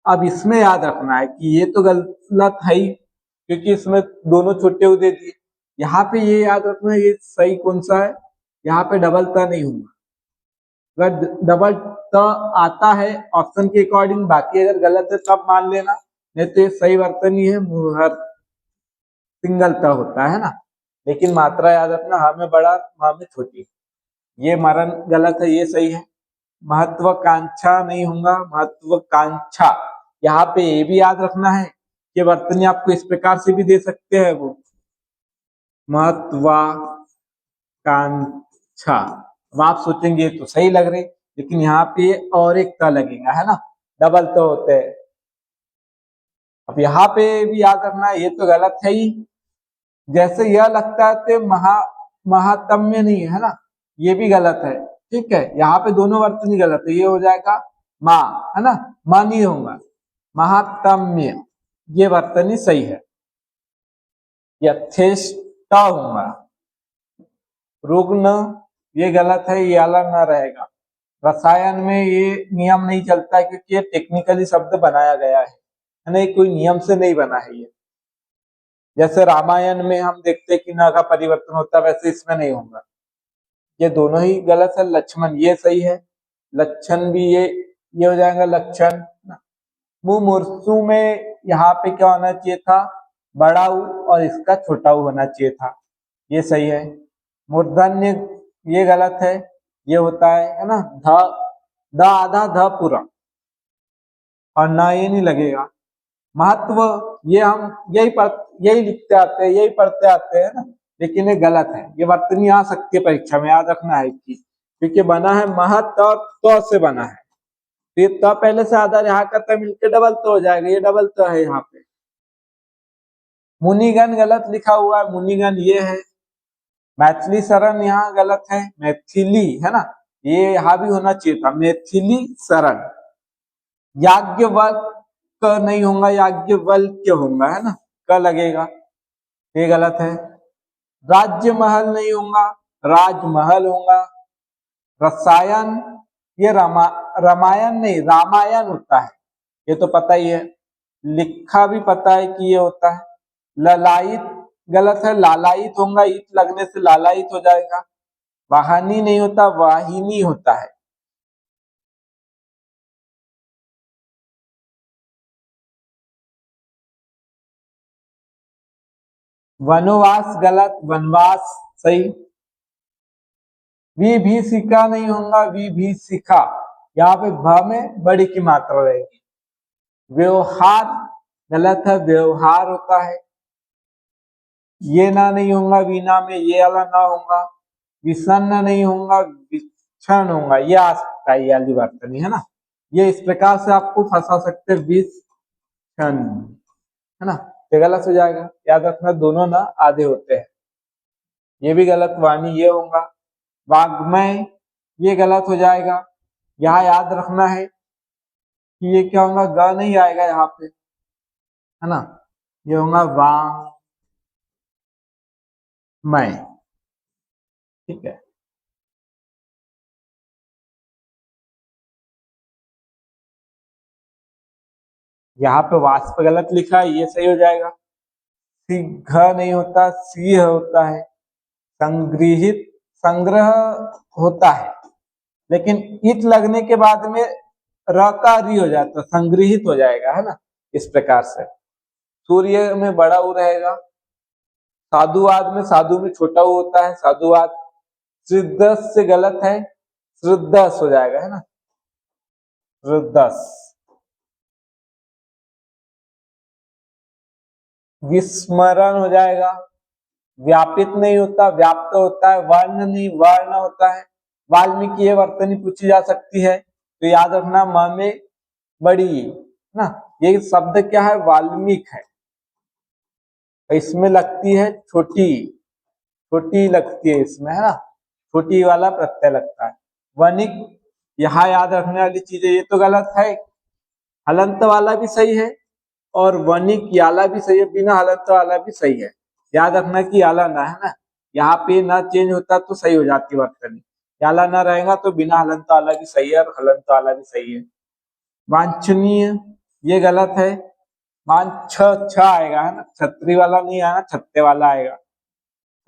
अब इसमें याद रखना है कि ये तो गलत है ही, क्योंकि इसमें दोनों छोटे ऊ दे दिए। यहाँ पे ये याद रखना है, ये सही कौन सा है, यहाँ पे डबल त नहीं होगा। अगर डबल त आता है ऑप्शन के अकॉर्डिंग, बाकी अगर गलत है तब मान लेना, नहीं तो ये सही वर्तन ही है, मुहर सिंगल त होता है ना। लेकिन मात्रा याद रखना, हा में बड़ा, मा में छोटी। ये मरण गलत है, ये सही है। महत्वाकांक्षा नहीं होगा, महत्वाकांक्षा। यहाँ पे ये भी याद रखना है ये वर्तनी आपको इस प्रकार से भी दे सकते हैं वो, महत्वाकांक्षा। अब आप सोचेंगे तो सही लग रही, लेकिन यहाँ पे और एक त लगेगा, है ना, डबल तो होते हैं। अब यहाँ पे भी याद रखना ये तो गलत है ही, जैसे यह लगता है तो महात्म्य नहीं है ना, ये भी गलत है। ठीक है, यहाँ पे दोनों वर्तनी गलत है, ये हो जाएगा माँ, है ना, माँ नहीं होगा, महात्म्य ये वर्तनी सही है। यथेष्ट होगा, रुग्ण ये गलत है, ये अलग ना रहेगा। रसायन में ये नियम नहीं चलता है, क्योंकि ये टेक्निकली शब्द बनाया गया है ना, कोई नियम से नहीं बना है ये। जैसे रामायण में हम देखते कि न का परिवर्तन होता, वैसे इसमें नहीं होगा। ये दोनों ही गलत है। लक्ष्मण ये सही है, लक्षण भी ये हो जाएगा लक्षण। मुमूर्षु में यहाँ पे क्या होना चाहिए था, बड़ा ऊ और इसका छोटा ऊ होना चाहिए था, ये सही है। मूर्धन्य ये गलत है, ये होता है ना, ध आधा ध पूरा, और ना ये नहीं लगेगा। महत्व ये हम यही लिखते आते हैं, यही पढ़ते आते हैं ना, लेकिन ये गलत है। ये वर्तनी आ सकती है परीक्षा में, याद रखना है कि क्योंकि बना है महत और तो से बना है, तो ये तो पहले से आधा यहाँ का तो मिलकर डबल तो हो जाएगा, ये डबल तो है यहाँ पे। मुनिगण गलत लिखा हुआ है, मुनिगण ये है। मैथिली शरण यहाँ गलत है, मैथिली है ना, ये यहाँ भी होना चाहिए था, मैथिली शरण। याज्ञवल्क नहीं होगा, याज्ञवल्क्य होगा, है ना, क लगेगा, ये गलत है। राज्य महल नहीं होगा, राजमहल होगा। रसायन ये रामायण नहीं, रामायण होता है, ये तो पता ही है, लिखा भी पता है कि ये होता है। ललायित गलत है, लालायित होगा, ईट लगने से लालायित हो जाएगा। वाहनी नहीं होता, वाहिनी होता है। वनवास गलत, वनवास सही। विभीषिका नहीं होगा, विभीषिका, यहाँ पे भ में बड़ी की मात्रा रहेगी। व्यवहार गलत है, व्यवहार होता है। ये ना नहीं होगा, वीणा में ये वाला ना होगा। विषन्न नहीं होगा, विक्षण होगा, ये आ सकता है, ये वाली वर्तनी है ना, ये इस प्रकार से आपको फंसा सकते, विक्षण, है ना, ये गलत हो जाएगा। याद रखना दोनों ना आधे होते हैं, ये भी गलत। वाणी ये होगा। वाग्मय ये गलत हो जाएगा। यहाँ याद रखना है कि ये क्या होगा, ग नहीं आएगा यहाँ पे, है ना, ये होगा वाङ्मय। ठीक है, यहाँ पे वाष्प गलत लिखा है, ये सही हो जाएगा। शीघ्र नहीं होता, सिंह होता है। संग्रहित संग्रह होता है, लेकिन इत लगने के बाद में र का री हो जाता, संग्रहित हो जाएगा, है ना, इस प्रकार से। सूर्य में बड़ा ऊ रहेगा। साधुवाद में साधु में छोटा ऊ होता है, साधुवाद। श्रीदस से गलत है, श्रीदस हो जाएगा, है ना, श्रीदस। विस्मरण हो जाएगा। व्यापित नहीं होता, व्याप्त होता है। वर्ण नहीं, वर्ण होता है। वाल्मीकि ये वर्तनी पूछी जा सकती है, तो याद रखना म में बड़ी ना, ये शब्द क्या है, वाल्मीक है, इसमें लगती है छोटी, छोटी लगती है इसमें, है ना, छोटी वाला प्रत्यय लगता है। वनिक यहाँ याद रखने वाली चीज है, ये तो गलत है। हलंत वाला भी सही है और वनिक याला भी सही है, बिना हलंत वाला भी सही है। याद रखना कि याला ना, है ना, यहाँ पे ना चेंज होता तो सही हो जाती वर्तनी। याला ना रहेगा तो बिना हलंत वाला भी सही है और हलंत वाला भी सही है। वांछनीय ये गलत है, वांछ छ आएगा, है ना, छतरी वाला नहीं आएगा, छत्ते वाला आएगा।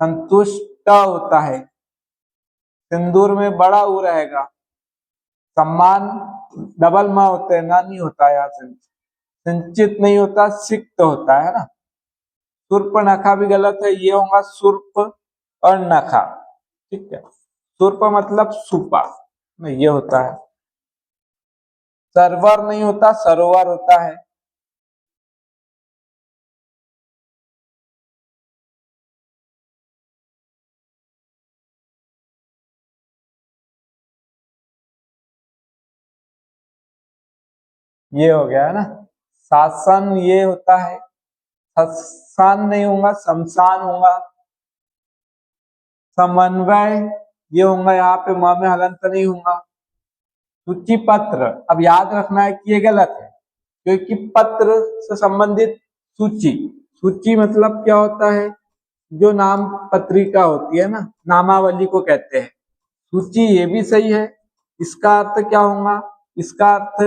संतुष्ट होता है, सिंदूर में बड़ा ऊ रहेगा। सम्मान डबल माँ होते हैं, ना नहीं होता यहाँ से। संचित नहीं होता, सिक्त होता है ना। सुर्प नखा भी गलत है, ये होगा सुर्प और नखा। ठीक है, सुर्प मतलब सुपा, ये होता है। सरवर नहीं होता, सरोवर होता है। ये हो गया है ना। शासन ये होता है, शसान नहीं होगा, शमशान होगा। समन्वय ये होगा, यहाँ पे म में हलंत नहीं होगा। सूची पत्र, अब याद रखना है कि ये गलत है, क्योंकि पत्र से संबंधित सूची, सूची मतलब क्या होता है, जो नाम पत्रिका होती है ना, नामावली को कहते हैं। सूची ये भी सही है, इसका अर्थ क्या होगा, इसका अर्थ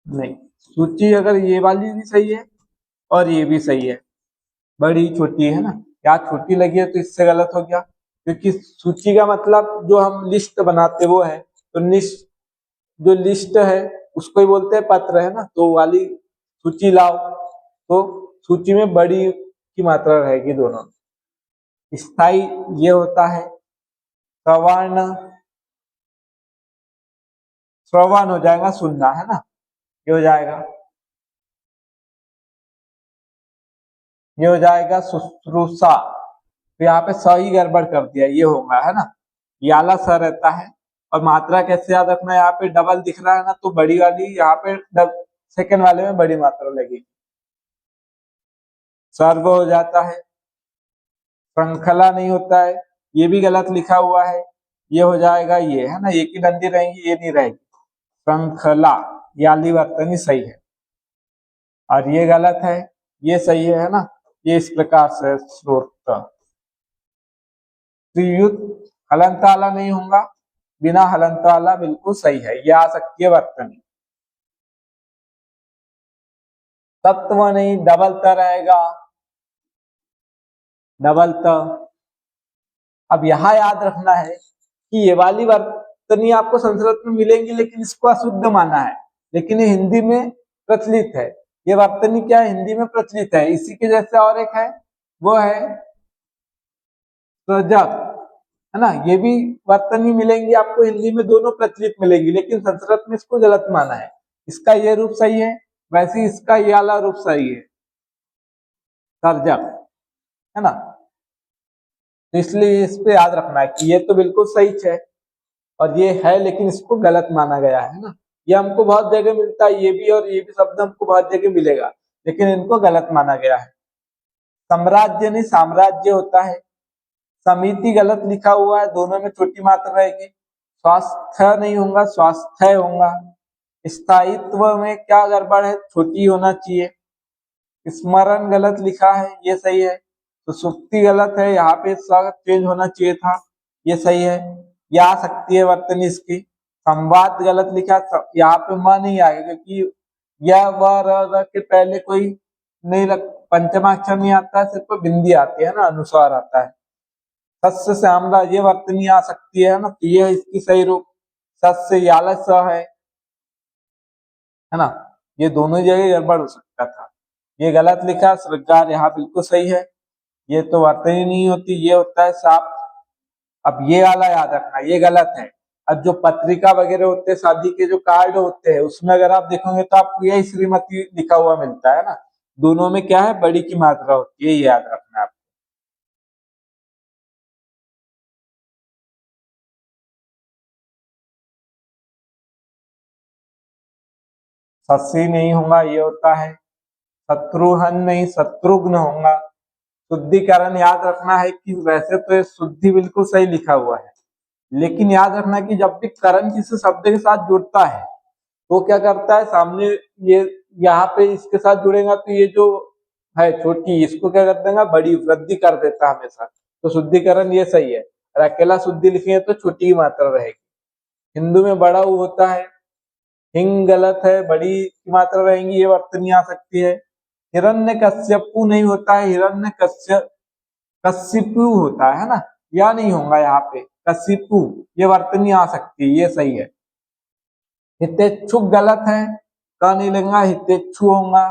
नहीं, सूची अगर ये वाली भी सही है और ये भी सही है, बड़ी छोटी है ना, क्या छोटी लगी है तो इससे गलत हो गया, क्योंकि सूची का मतलब जो हम लिस्ट बनाते वो है, तो लिस्ट, जो लिस्ट है उसको ही बोलते हैं पत्र, है ना, तो वाली सूची लाओ, तो सूची में बड़ी की मात्रा रहेगी दोनों। स्थाई ये होता है, सवर्ण, श्रवण हो जाएगा सुनना, है ना, ये हो जाएगा, ये हो जाएगा शुश्रूषा। तो यहाँ पे स ही गड़बड़ कर दिया, ये होगा, है ना, याला स रहता है। और मात्रा कैसे याद रखना है, यहाँ पे डबल दिख रहा है ना, तो बड़ी वाली यहाँ पे सेकंड वाले में बड़ी मात्रा लगेगी। सर्व हो जाता है, श्रृंखला नहीं होता है, ये भी गलत लिखा हुआ है, ये हो जाएगा ये, है ना, एक ही डंडी रहेंगी, ये नहीं रहेगी, श्रृंखला, याली वर्तनी सही है, और ये गलत है, ये सही है ना, ये इस प्रकार से स्रोत। त्रियुत हलंत वाला नहीं होगा, बिना हलंत वाला बिल्कुल सही है, ये आ सकती है वर्तनी। तत्व नहीं, डबल त रहेगा, डबल त। अब यहां याद रखना है कि ये वाली वर्तनी आपको संस्कृत में मिलेंगी, लेकिन इसको अशुद्ध माना है, लेकिन ये हिंदी में प्रचलित है, ये वर्तनी क्या है, हिंदी में प्रचलित है। इसी के जैसे और एक है, वो है सजग, है ना, ये भी वर्तनी मिलेंगी आपको हिंदी में, दोनों प्रचलित मिलेंगी, लेकिन संस्कृत में इसको गलत माना है। इसका ये रूप सही है, वैसे इसका ये वाला रूप सही है, सर्जक, है ना, तो इसलिए इस पे याद रखना है कि ये तो बिल्कुल सही है और ये है, लेकिन इसको गलत माना गया है ना। ये हमको बहुत जगह मिलता है, ये भी और ये भी शब्द हमको बहुत जगह मिलेगा, लेकिन इनको गलत माना गया है। साम्राज्य नहीं, साम्राज्य होता है। समिति गलत लिखा हुआ है, दोनों में छोटी मात्रा रहेगी। स्वास्थ्य नहीं होगा, स्वास्थ्य होगा। स्थायित्व में क्या गड़बड़ है, छोटी होना चाहिए। स्मरण गलत लिखा है, ये सही है। तो सुक्ति गलत है, यहाँ पे चेंज होना चाहिए था, ये सही है, ये आ सकती है वर्तनी इसकी। संवाद गलत लिखा, यहाँ पे म नहीं आएगा, क्योंकि यह व र के पहले कोई नहीं लग, पंचमाक्षर नहीं आता है, सिर्फ बिंदी आती है ना, अनुस्वार आता है। सस्य श्यामला ये वर्तनी आ सकती है ना, तो ये है इसकी सही रूप। सस्य याल स है ना, ये दोनों जगह गड़बड़ हो सकता था, ये गलत लिखा। श्रृंगार यहाँ बिल्कुल सही है, ये तो वर्तनी नहीं होती, ये होता है साप। अब ये वाला याद रखना, ये गलत है। अब जो पत्रिका वगैरह होते हैं, शादी के जो कार्ड होते हैं, उसमें अगर आप देखोगे तो आपको यही श्रीमती लिखा हुआ मिलता है ना, दोनों में क्या है, बड़ी की मात्रा होती है, ये याद रखना आप। शशि नहीं होगा, ये होता है। शत्रुघ्न नहीं, शत्रुघ्न होगा। शुद्धिकरण याद रखना है कि वैसे तो ये शुद्धि बिल्कुल सही लिखा हुआ है, लेकिन याद रखना कि जब भी करण किसी शब्द के साथ जुड़ता है तो क्या करता है, सामने ये यहाँ पे इसके साथ जुड़ेगा तो ये जो है छोटी, इसको क्या कर देगा, बड़ी वृद्धि कर देता है हमेशा, तो शुद्धिकरण ये सही है। और अकेला शुद्धि लिखेंगे तो छोटी की मात्रा रहेगी। हिंदू में बड़ा ऊ होता है, हिंग गलत है, बड़ी की मात्रा रहेंगी, ये वर्तनी आ सकती है। हिरण्य कश्यपु नहीं होता है, हिरण्य कश्यप, कश्यपु होता है ना, या नहीं होगा यहाँ पे, कश्यपु, ये वर्तनी आ सकती है, ये सही है। हितेच्छुक गलत है, का नहीं लेंगा, हितेच्छु होगा,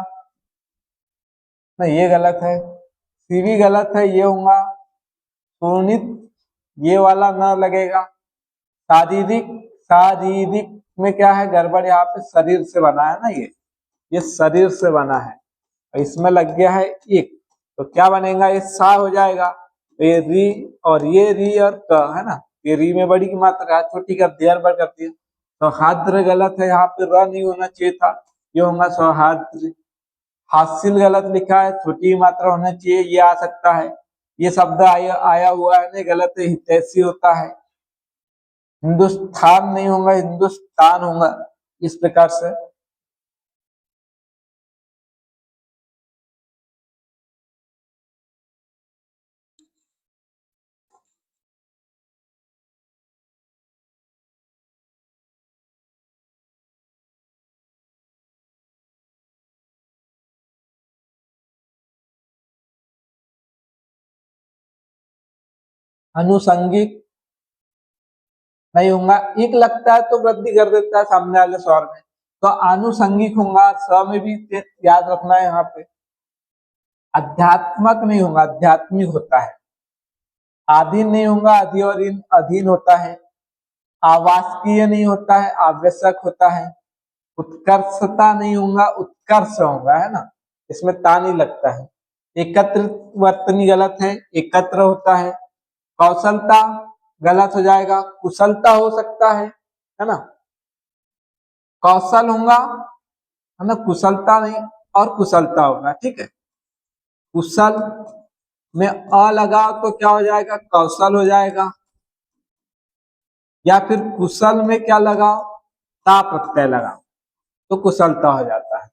नहीं ये गलत है। सीवी गलत है, ये होगा। सुनित ये वाला ना लगेगा। शारीरिक, शारीरिक में क्या है गड़बड़, यहाँ पे शरीर से बना है ना, ये शरीर से बना है, इसमें लग गया है एक, तो क्या बनेगा, ये सा हो जाएगा, तो ये री, और ये री और क है ना, ये री में बड़ी की मात्रा है, छोटी कर दिया, गड़बड़ कर दिया। सौहार्द्र गलत है, यहाँ पे र नहीं होना चाहिए था, ये होगा सौहार्द्र। हासिल गलत लिखा है, छोटी मात्रा होना चाहिए, ये आ सकता है। ये शब्द आया हुआ है नहीं, गलत है, हितैषी होता है। हिंदुस्तान नहीं होगा, हिंदुस्तान होगा, इस प्रकार से। अनुसंगिक नहीं होगा, एक लगता है तो वृद्धि कर देता है सामने वाले स्वर में, तो आनुषंगिक होगा, स में भी याद रखना है यहाँ पे। अध्यात्मक नहीं होगा, आध्यात्मिक होता है। आधीन नहीं होगा, अधि और इन अधीन होता है। आवासकीय नहीं होता है, आवश्यक होता है। उत्कर्षता नहीं होगा, उत्कर्ष होगा, है ना, इसमें ता नहीं लगता है। एकत्रित वर्तनी गलत है, एकत्र होता है। कौशलता गलत हो जाएगा, कुशलता हो सकता है ना, कौशल होगा, है ना, कुशलता नहीं, और कुशलता होगा, ठीक है। कुशल में अ लगाओ तो क्या हो जाएगा, कौशल हो जाएगा, या फिर कुशल में क्या लगाओ, ता प्रत्यय लगाओ तो कुशलता हो जाता है।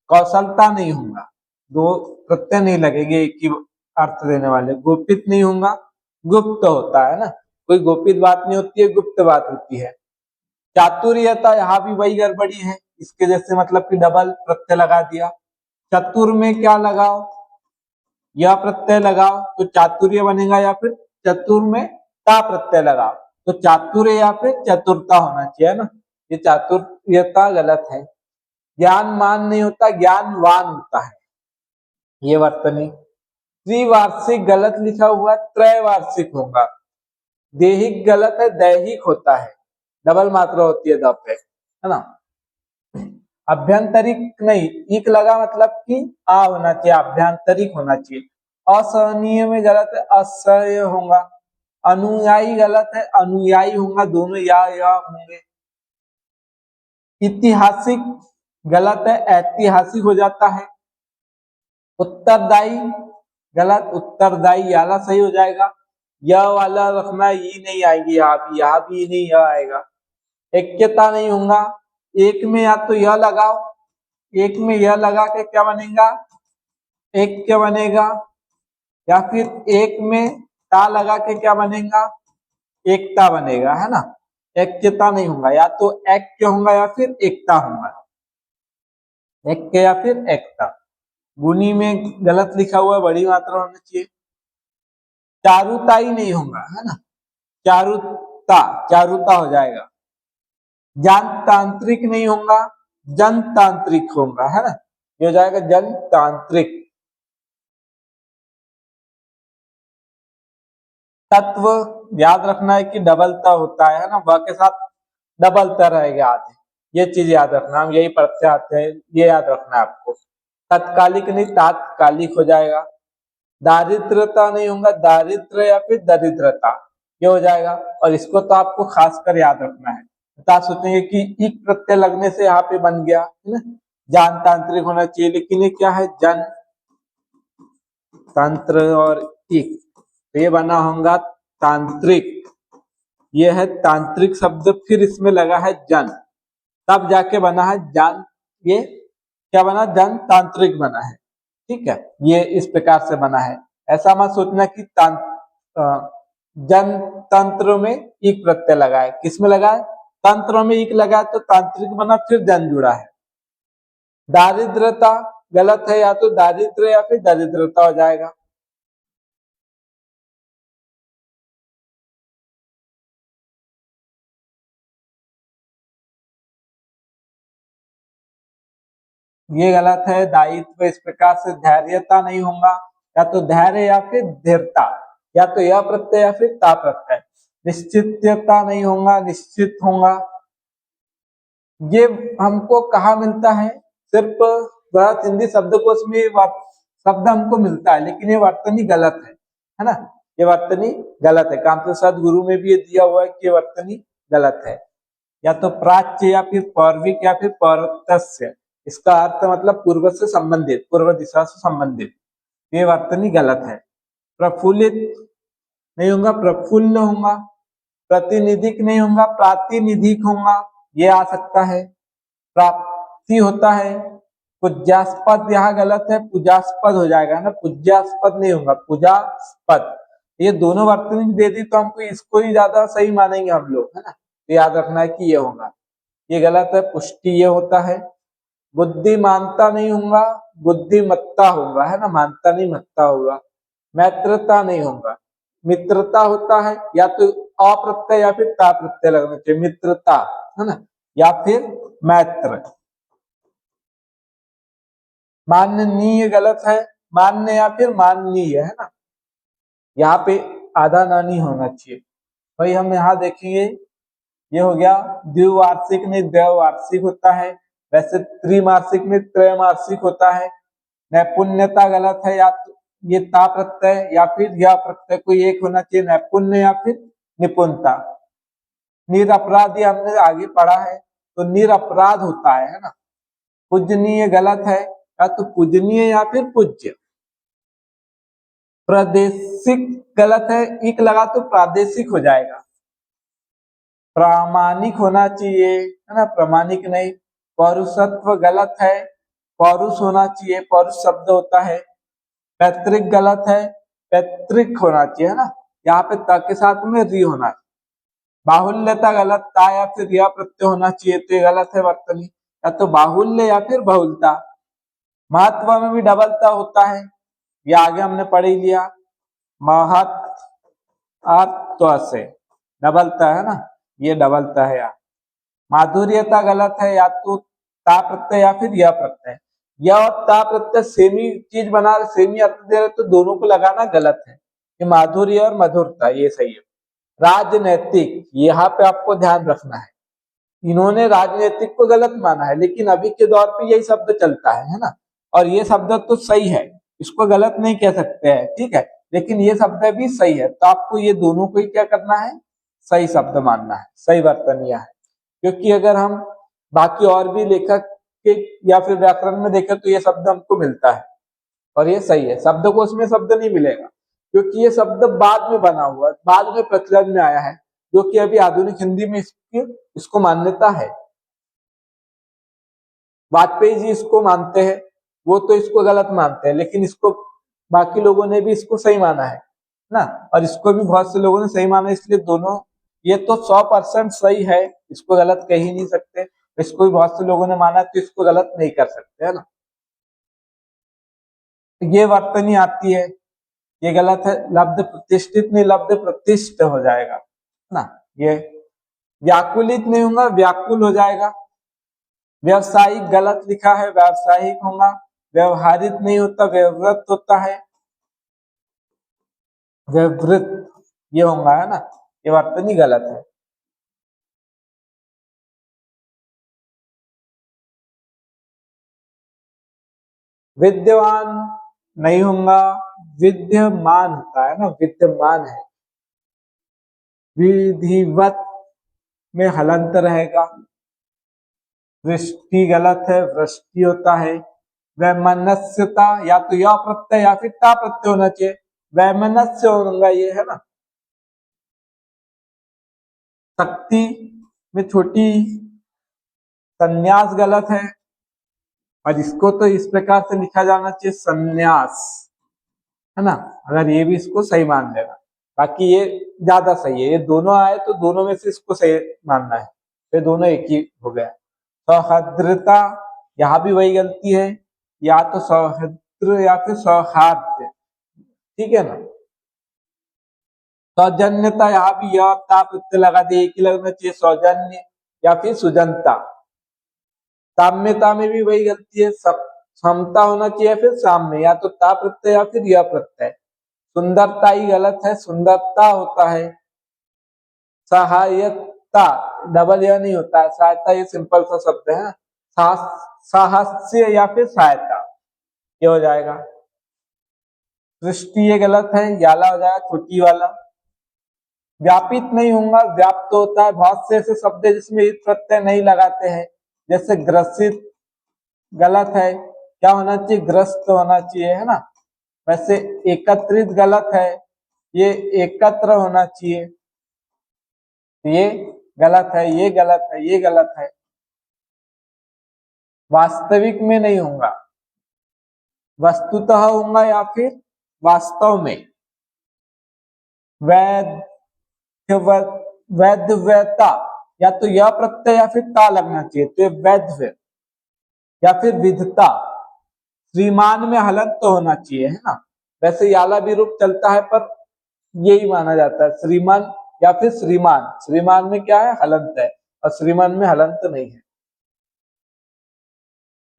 कौशलता नहीं होगा, दो प्रत्यय नहीं लगेंगे एक ही अर्थ देने वाले। गोपित नहीं होगा, गुप्त होता है ना, कोई गोपित बात नहीं होती है, गुप्त बात होती है। चातुर्यता, यहाँ भी वही गड़बड़ी है, इसके जैसे मतलब कि डबल प्रत्यय लगा दिया। चतुर में क्या लगाओ, यह प्रत्यय लगाओ तो चातुर्य बनेगा, या फिर चतुर में ता प्रत्यय लगाओ तो चातुर्य या फिर चतुरता होना चाहिए ना, ये चातुर्यता गलत है। ज्ञान मान नहीं होता, ज्ञानवान होता है, ये वर्तनी। त्रिवार्षिक गलत लिखा हुआ, त्रैवार्षिक होगा। देहिक गलत है, दैहिक होता है, डबल मात्रा होती है द पे, है ना। अभ्यंतरिक नहीं, इक लगा मतलब कि आ होना चाहिए, अभ्यंतरिक होना चाहिए। असहनीय में गलत है, असह्य होगा। अनुयायी गलत है, अनुयायी होगा, दोनों या होंगे। ऐतिहासिक गलत है, ऐतिहासिक हो जाता है। उत्तरदायी गलत, उत्तरदायी याला सही हो जाएगा। यह वाला रखना, ये नहीं आएगी, यहाँ भी नहीं यह आएगा। ऐक्यता नहीं होगा, एक में या तो यह लगाओ, एक में यह लगा के क्या बनेगा, ऐक्य बनेगा, या फिर एक में ता लगा के क्या बनेगा, एकता बनेगा, है ना। ऐक्यता नहीं होगा, या तो ऐक्य होगा या फिर एकता होगा, ऐक्य या फिर एकता। गुनी में गलत लिखा हुआ, बड़ी मात्रा होनी चाहिए। चारुताई नहीं होगा, है ना, चारुता, चारुता हो जाएगा। जनतांत्रिक नहीं होगा, जनतांत्रिक होगा, है ना, ये हो जाएगा जनतांत्रिक। तत्व याद रखना है कि डबलता होता है ना, वह के साथ डबलता रहेगा आधे, ये चीज याद रखना, हम यही पढ़ते आते हैं, ये याद रखना है आपको। तत्कालिक नहीं, तात्कालिक हो जाएगा। दारिद्रता नहीं होगा, दारिद्र या फिर दरिद्रता, ये हो जाएगा। और इसको तो आपको खासकर याद रखना है, तो आप सोचेंगे कि इक प्रत्यय लगने से यहाँ पे बन गया, है ना, जानतांत्रिक होना चाहिए, लेकिन ये क्या है, जन तंत्र और इक, तो ये बना होगा तांत्रिक, ये है तांत्रिक शब्द, फिर इसमें लगा है जन, तब जाके बना है जन, ये क्या बना, जन तांत्रिक बना है, ठीक है, ये इस प्रकार से बना है। ऐसा मत सोचना कि जनतंत्र में इक प्रत्यय लगा है, किसमें लगा है, तंत्र में इक लगा है तो तांत्रिक बना, फिर जन जुड़ा है। दारिद्रता गलत है, या तो दारिद्र या फिर दरिद्रता हो जाएगा। ये गलत है, दायित्व, इस प्रकार से धैर्यता नहीं होगा, या तो धैर्य या फिर धीरता, या तो यह प्रत्यय या फिर ता प्रत्यय। निश्चितता नहीं होगा, निश्चित होगा। ये हमको कहा मिलता है, सिर्फ गलत हिंदी शब्दकोश में शब्द हमको मिलता है, लेकिन ये वर्तनी गलत है ना, ये वर्तनी गलत है। कामप्रसाद गुरु में भी ये दिया हुआ है कि ये वर्तनी गलत है। या तो प्राच्य या फिर पौर्विक या फिर पौरतस्य। इसका अर्थ मतलब पूर्व से संबंधित, पूर्व दिशा से संबंधित। ये वर्तनी गलत है। प्रफुल्लित नहीं होगा, प्रफुल्ल होगा। प्रतिनिधिक नहीं होगा, प्रातिनिधिक होगा, ये आ सकता है। प्राप्ति होता है। पूज्यास्पद यहाँ गलत है, पूजास्पद हो जाएगा ना, पूज्यास्पद नहीं होगा, पूजास्पद। ये दोनों वर्तनी दे दी तो हमको इसको ही ज्यादा सही मानेंगे हम लोग, है ना। तो याद रखना है कि ये होगा, ये गलत है। पुष्टि ये होता है। बुद्धिमानता नहीं होगा, बुद्धिमत्ता होगा, है ना, मानता नहीं मत्ता होगा। मैत्रता नहीं होगा, मित्रता होता है। या तो अप्रत्यय या फिर ता प्रत्यय लगना चाहिए, मित्रता, है ना, या फिर मैत्र। माननीय गलत है, मान्य या फिर माननीय, है ना, यहाँ पे आधा ना नहीं होना चाहिए। भाई हम यहाँ देखिए, ये हो गया द्विवार्षिक नहीं द्वैवार्षिक होता है। वैसे त्रिमासिक में त्रैमासिक होता है। नैपुण्यता गलत है, या तो ये ता प्रत्यय या फिर यह प्रत्यय कोई एक होना चाहिए, नैपुण्य या फिर निपुणता। निरपराध ये हमने आगे पढ़ा है, तो निरपराध होता है ना। पूजनीय गलत है, या तो पूजनीय या फिर पूज्य। प्रादेशिक गलत है, इक लगा तो प्रादेशिक हो जाएगा। प्रामाणिक होना चाहिए, है ना, प्रामाणिक नहीं। पौरुषत्व गलत है, पौरुष होना चाहिए, पौरुष शब्द होता है। पैतृक गलत है, पैतृक होना चाहिए, है ना, यहाँ पे त के साथ में री होना चाहिए। बाहुल्यता गलत, ता या फिर यह प्रत्यय होना चाहिए, तो ये गलत है वर्तनी। या तो बाहुल्य या फिर बहुलता। महत्व में भी डबलता होता है, ये आगे हमने पढ़ ही लिया। महत्व से डबलता है ना, ये डबलता है यार। माधुर्यता गलत है, या तो ता प्रत्यय या फिर यह प्रत्यय। यह और ता प्रत्यय सेमी चीज बना रहे, सेमी अर्थ दे रहे, तो दोनों को लगाना गलत है। ये माधुर्य और मधुरता ये सही है। राजनैतिक, यहाँ पे आपको ध्यान रखना है, इन्होंने राजनीतिक को गलत माना है, लेकिन अभी के दौर पे यही शब्द चलता है ना। और ये शब्द तो सही है, इसको गलत नहीं कह सकते हैं, ठीक है, लेकिन ये शब्द भी सही है। तो आपको ये दोनों को ही क्या करना है, सही शब्द मानना है, सही वर्तनीय है। क्योंकि अगर हम बाकी और भी लेखक के या फिर व्याकरण में देखें तो ये शब्द हमको मिलता है और ये सही है। शब्द को उसमें शब्द नहीं मिलेगा, क्योंकि ये शब्द बाद में बना हुआ, बाद में प्रचलन में आया है, जो कि अभी आधुनिक हिंदी में इसको मान्यता है। वाजपेयी जी इसको मानते हैं, वो तो इसको गलत मानते हैं, लेकिन इसको बाकी लोगों ने भी इसको सही माना है ना। और इसको भी बहुत से लोगों ने सही माना, इसलिए दोनों ये तो 100% सही है, इसको गलत कह ही नहीं सकते। इसको भी बहुत से लोगों ने माना, तो इसको गलत नहीं कर सकते, है ना। ये वर्तनी आती है, ये गलत है। लब्ध प्रतिष्ठित नहीं, लब्ध प्रतिष्ठ हो जाएगा ना। ये व्याकुलित नहीं होगा, व्याकुल हो जाएगा। व्यवसायिक गलत लिखा है, व्यावसायिक होगा। व्यवहारित नहीं होता, व्यववृत होता है, व्यववृत ये होगा, है ना। ये वर्तनी गलत है। विद्यमान नहीं होगा, विद्यमान होता है ना, विद्यमान है। विधिवत में हलंत रहेगा। वृष्टि गलत है, वृष्टि होता है। वैमनस्यता, या तो या प्रत्यय या फिर ता प्रत्यय होना चाहिए, वैमनस्य होगा ये, है ना। शक्ति में छोटी, संन्यास गलत है, और इसको तो इस प्रकार से लिखा जाना चाहिए, संन्यास, है ना। अगर ये भी इसको सही मान लेगा, बाकी ये ज्यादा सही है। ये दोनों आए तो दोनों में से इसको सही मानना है, ये दोनों एक ही हो गया। सौहार्द्रता, यहाँ भी वही गलती है, या तो सौहृद्र या फिर सौहार्द, ठीक है ना। सौजन्यता, यहाँ भी यह ता प्रत्यय लगा दे, एक ही लगना चाहिए, सौजन्य या फिर सुजनता। साम्यता में भी वही गलती है, समता होना चाहिए फिर साम्य, या तो ता प्रत्यय या फिर यह प्रत्यय। सुंदरता ही गलत है, सुंदरता होता है। सहायता डबल यह नहीं होता है, सहायता ये सिंपल सा शब्द है। साहस्य या फिर सहायता ये हो जाएगा। सृष्टि ये गलत है, याला हो जाएगा, छोटी वाला। व्यापित नहीं होगा, व्याप्त होता है। बहुत से ऐसे शब्द है जिसमें ईट प्रत्यय नहीं लगाते हैं, जैसे ग्रसित, गलत है। क्या होना चाहिए? ग्रस्त होना चाहिए, है ना। वैसे एकत्रित गलत है, ये एकत्र होना चाहिए, ये गलत है, ये गलत है, ये गलत है। वास्तविक में नहीं होगा, वस्तुतः होगा या फिर वास्तव में। वैध, वैधव्यता, या तो यह प्रत्यय या फिर ता लगना चाहिए, तो ये वैध, या फिर विधता। श्रीमान में हलंत तो होना चाहिए, है ना। वैसे याला भी रूप चलता है, पर यही माना जाता है श्रीमान या फिर श्रीमान। श्रीमान में क्या है? हलंत है, और श्रीमान में हलंत नहीं है।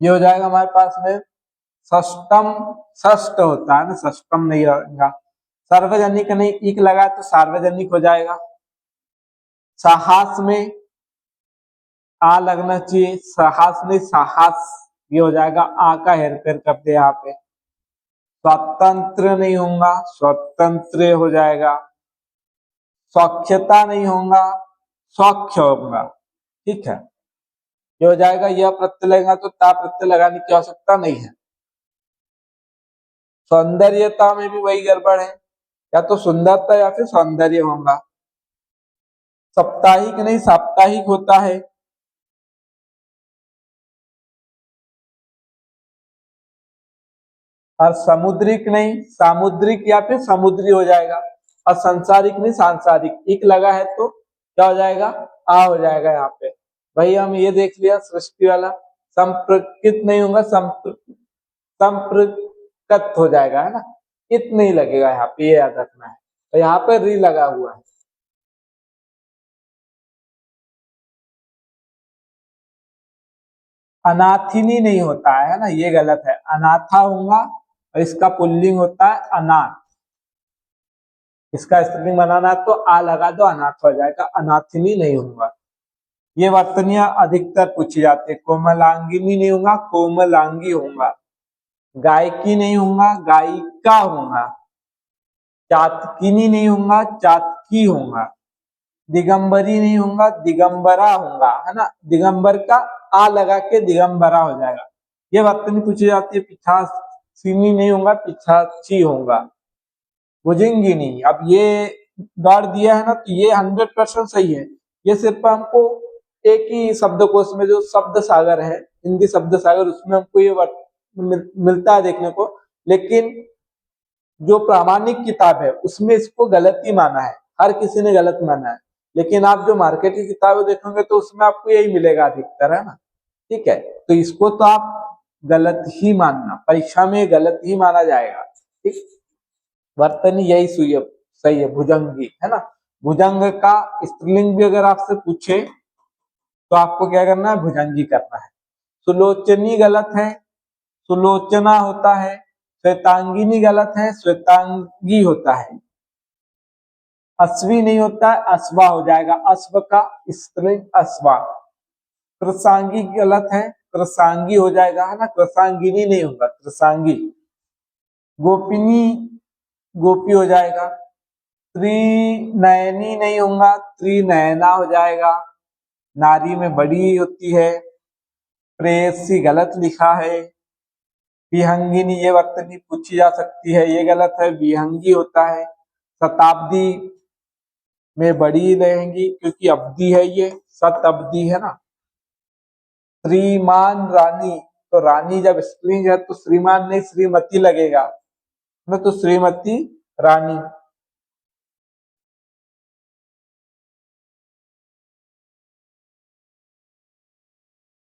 ये हो जाएगा हमारे पास में षष्टम। षष्ट होता है ना, षष्टम नहीं होगा। सार्वजनिक नहीं, इक लगा तो सार्वजनिक हो जाएगा। साहस में आ लगना चाहिए, साहस नहीं साहस, ये हो जाएगा। आ का हेरफेर करते यहाँ पे। स्वतंत्र नहीं होगा, स्वतंत्र हो जाएगा। सौख्यता नहीं होगा, सौख्य होगा, ठीक है। ये हो जाएगा। यह प्रत्यय लगेगा तो ता प्रत्यय लगाने की आवश्यकता नहीं है। सौंदर्यता में भी वही गड़बड़ है, या तो सुंदरता या फिर सौंदर्य होगा। साप्ताहिक नहीं साप्ताहिक होता है। और समुद्रिक नहीं सामुद्रिक या फिर समुद्री हो जाएगा। और संसारिक नहीं सांसारिक, इक लगा है तो क्या हो जाएगा? आ हो जाएगा यहाँ पे। भाई हम ये देख लिया सृष्टि वाला। संप्रकृत नहीं होगा, संप्रकृत हो जाएगा, है ना। इत नहीं लगेगा यहाँ पे, ये याद रखना है। तो यहाँ पे री लगा हुआ है। अनाथिनी नहीं होता है ना, ये गलत है। अनाथा होगा, और इसका पुल्लिंग होता है अनाथ। इसका स्त्रीलिंग बनाना तो आ लगा दो, अनाथ हो जाएगा, अनाथिनी नहीं होगा। ये वर्तनियां अधिकतर पूछी जाती है। कोमलांगिनी नहीं होगा, कोमलांगी होगा। गायकी नहीं होगा, गायिका होगा। चातकिनी नहीं होगा, चातकी होगा। दिगंबरी नहीं होगा, दिगंबरा होगा, है ना। दिगंबर का आ लगा के दिगंबरा हो जाएगा। ये वर्तनी पूछी जाती है। पिछासीनी नहीं होगा, पिछाची होगा। भुजंगिनी, अब ये दौड़ दिया है ना, तो ये 100% सही है। ये सिर्फ हमको एक ही शब्दकोश में जो शब्द सागर है, हिंदी शब्द सागर, उसमें हमको ये मिलता है देखने को। लेकिन जो प्रामाणिक किताब है उसमें इसको गलत ही माना है, हर किसी ने गलत माना है। लेकिन आप जो मार्केट की किताबें देखोगे तो उसमें आपको यही मिलेगा अधिकतर, है ना। ठीक है, तो इसको तो आप गलत ही मानना, परीक्षा में गलत ही माना जाएगा। ठीक, वर्तनी यही सही है, भुजंगी, है ना। भुजंग का स्त्रीलिंग भी अगर आपसे पूछे तो आपको क्या करना है? भुजंगी करना है। सुलोचनी गलत है, सुलोचना होता है। श्वेतांगिनी गलत है, श्वेतांगी होता है। अश्वी नहीं होता है, अश्वा हो जाएगा। अश्व का स्त्रीलिंग अश्वा। कृसांगी गलत है, कृसांगी हो जाएगा, है ना। कृसांगिनी नहीं होगा, कृसांगी। गोपिनी गोपी हो जाएगा। त्रिनयनी नहीं होगा, त्रिनयना हो जाएगा। नारी में बड़ी होती है। प्रेयसी गलत लिखा है। विहंगिनी ये वर्तनी पूछी जा सकती है, ये गलत है, विहंगी होता है। शताब्दी में बड़ी रहेंगी क्योंकि अवधि है, ये शताब्दी है ना। श्रीमान रानी, तो रानी जब स्त्रीलिंग है तो श्रीमान नहीं श्रीमती लगेगा ना, तो श्रीमती रानी।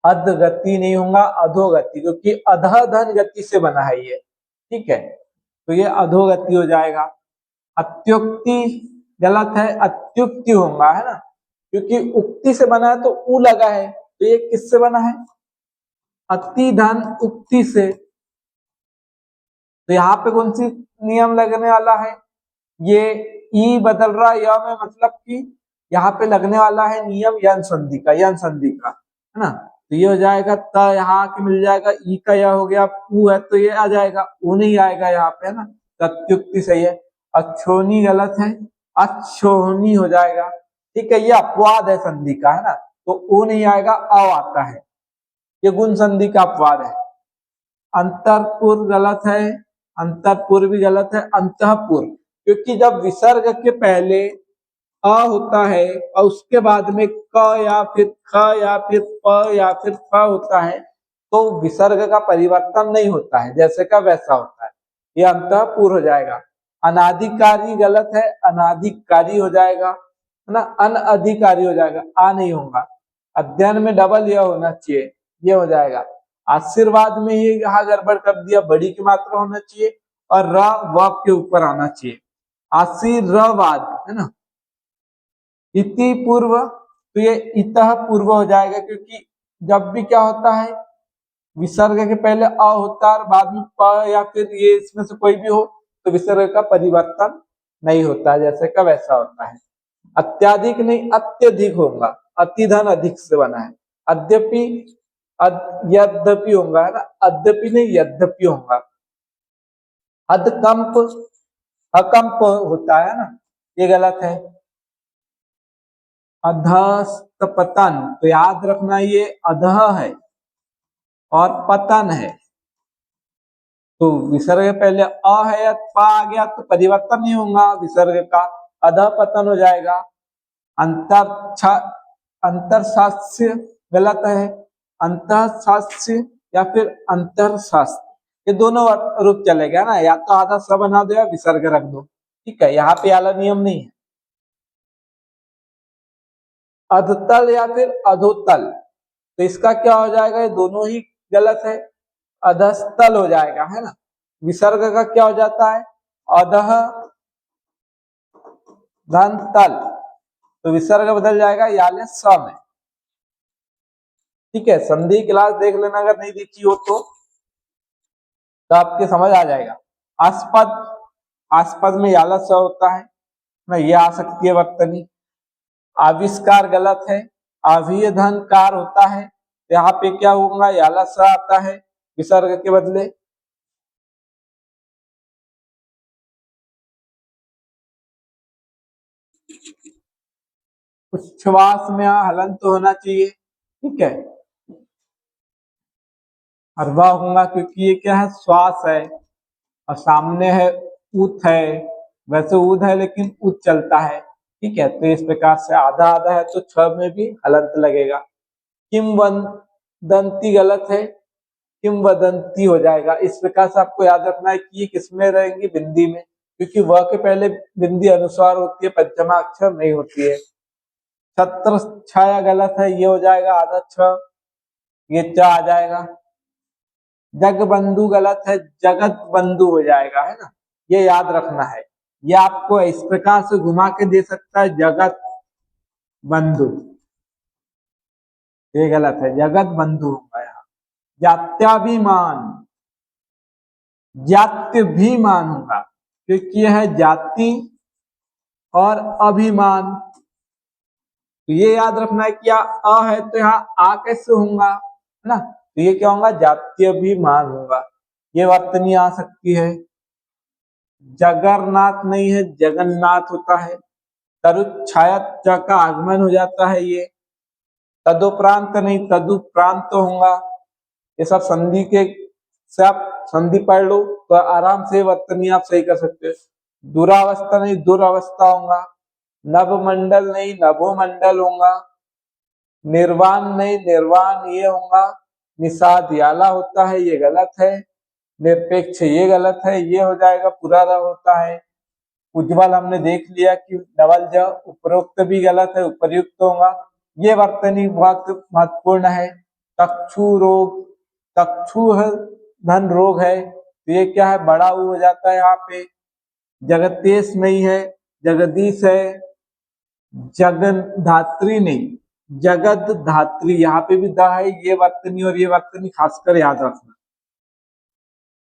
अधगति नहीं होगा, अधोगति, क्योंकि अधधन गति से बना है ये। ठीक है, तो ये अधोगति हो जाएगा। अत्युक्ति गलत है, अत्युक्ति होगा, है ना। क्योंकि उक्ति से बना है तो उ लगा है, तो ये किससे बना है? अति धन उक्ति से। तो यहाँ पे कौन सी नियम लगने वाला है? ये ई बदल रहा है य में, मतलब कि यहाँ पे लगने वाला है नियम यन संधि का, यन संधि का, है ना। तो ये हो जाएगा त, यहाँ के मिल जाएगा। ई का यह हो गया, ऊ है तो ये आ जाएगा, ऊ नहीं आएगा यहाँ पे, है ना। प्रत्युक्ति सही है। अच्छोनी गलत है, अच्छोहनी हो जाएगा। ठीक है, ये अपवाद है संधि का, है ना, तो ओ नहीं आएगा, अ आता है, ये गुण संधि का अपवाद है। अंतरपुर गलत है, अंतरपुर भी गलत है, अंतःपुर, क्योंकि जब विसर्ग के पहले अ होता है और उसके बाद में क या फिर ख या फिर प या फिर फ होता है तो विसर्ग का परिवर्तन नहीं होता है, जैसे का वैसा होता है, ये अंतःपुर हो जाएगा। अनाधिकारी गलत है, अनाधिकारी हो जाएगा, है ना, अनअधिकारी हो जाएगा, आ नहीं होगा। अध्ययन में डबल यह होना चाहिए, ये हो जाएगा। आशीर्वाद में ये यहाँ गड़बड़ कर दिया, बड़ी की मात्रा होना चाहिए और र व के ऊपर आना चाहिए, आशीर्वाद, है ना। इति पूर्व, तो ये इतः पूर्व हो जाएगा, क्योंकि जब भी क्या होता है विसर्ग के पहले अ होता है और बाद में प या फिर ये इसमें से कोई भी हो तो विसर्ग का परिवर्तन नहीं होता है, जैसे का वैसा होता है। अत्याधिक नहीं, अत्यधिक होगा, अतिधन अधिक से बना है। अद्यपि यद्यपि होगा, है ना, अद्यपि नहीं यद्यपि होगा। अधकंप अकंप होता है ना, ये गलत है। अधस्त पतन, तो याद रखना ये अधः है और पतन है, तो विसर्ग पहले अ है या प आ गया तो परिवर्तन नहीं होगा विसर्ग का, अधः पतन हो जाएगा। अंतर अंतरशास्त्र गलत है, अंतःशास्त्र या फिर अंतरशास्त्र, ये दोनों रूप चलेगा ना, या तो आधा स बना दो या विसर्ग रख दो, ठीक है, यहाँ पे वाला नियम नहीं है। अधतल या फिर अधोतल, तो इसका क्या हो जाएगा, ये दोनों ही गलत है, अधस्तल हो जाएगा, है ना। विसर्ग का क्या हो जाता है, अधः धन तल, तो विसर्ग बदल जाएगा याले स में। ठीक है, संधि क्लास देख लेना अगर नहीं देखी हो तो आपके समझ आ जाएगा। आस्पद, आस्पद में याला स होता है ना, ये आ सकती है वर्तनी। आविष्कार गलत है, आवीय धन कार होता है, यहाँ पे क्या होगा, याला स आता है विसर्ग के बदले। उच्छ्वास में हलंत तो होना चाहिए, ठीक है, अरवा होगा क्योंकि ये क्या है, श्वास है और सामने है उत है, वैसे उद है लेकिन उत चलता है, ठीक है, तो इस प्रकार से आधा आधा है तो छ में भी हलंत लगेगा। किंवदंती गलत है, किंवदंती हो जाएगा। इस प्रकार से आपको याद रखना है कि ये किसमें रहेंगी, बिंदी में, क्योंकि वह के पहले बिंदी अनुस्वार होती है, पंचमा अक्षर नहीं होती है। छत्र छाया गलत है, ये हो जाएगा आधा छ, ये च आ जाएगा। जग बंधु गलत है, जगत बंधु हो जाएगा, है ना, ये याद रखना है। ये आपको इस प्रकार से घुमा के दे सकता है, जगत बंधु, ये गलत है, जगत बंधु होगा यहाँ। जात्याभिमान, जात्य भी मान होगा, क्योंकि यह है जाति और अभिमान, तो ये याद रखना है कि अ है तो यहाँ आ कैसे होगा, है ना, तो ये क्या होगा, जातीय भी मान होगा, ये वर्तनी आ सकती है। जगन्नाथ नहीं है, जगन्नाथ होता है। तरुच्छायत च का आगमन हो जाता है, ये तदुपरांत नहीं, तदुपरांत होगा। ये सब संधि के से आप संधि पढ़ लो तो आराम से वर्तनी आप सही कर सकते हो। दुरावस्था नहीं, दुरावस्था होगा। नवमंडल नहीं, नभोमंडल होगा। निर्वाण नहीं, निर्वाण ये होगा। निषाद याला होता है, ये गलत है। निरपेक्ष ये गलत है, ये हो जाएगा पुरारा होता है। उज्ज्वल हमने देख लिया कि डबल ज, उपरोक्त भी गलत है, उपर्युक्त होगा। ये वर्तनी बहुत महत्वपूर्ण है। चक्षु रोग, चक्षु धन रोग है, तो ये क्या है, बड़ा हो जाता है यहाँ पे। जगतेश नहीं है, जगदीश है। जगन धात्री नहीं, जगत धात्री, यहाँ पे भी द है, ये वर्तनी और ये वर्तनी खासकर याद रखना।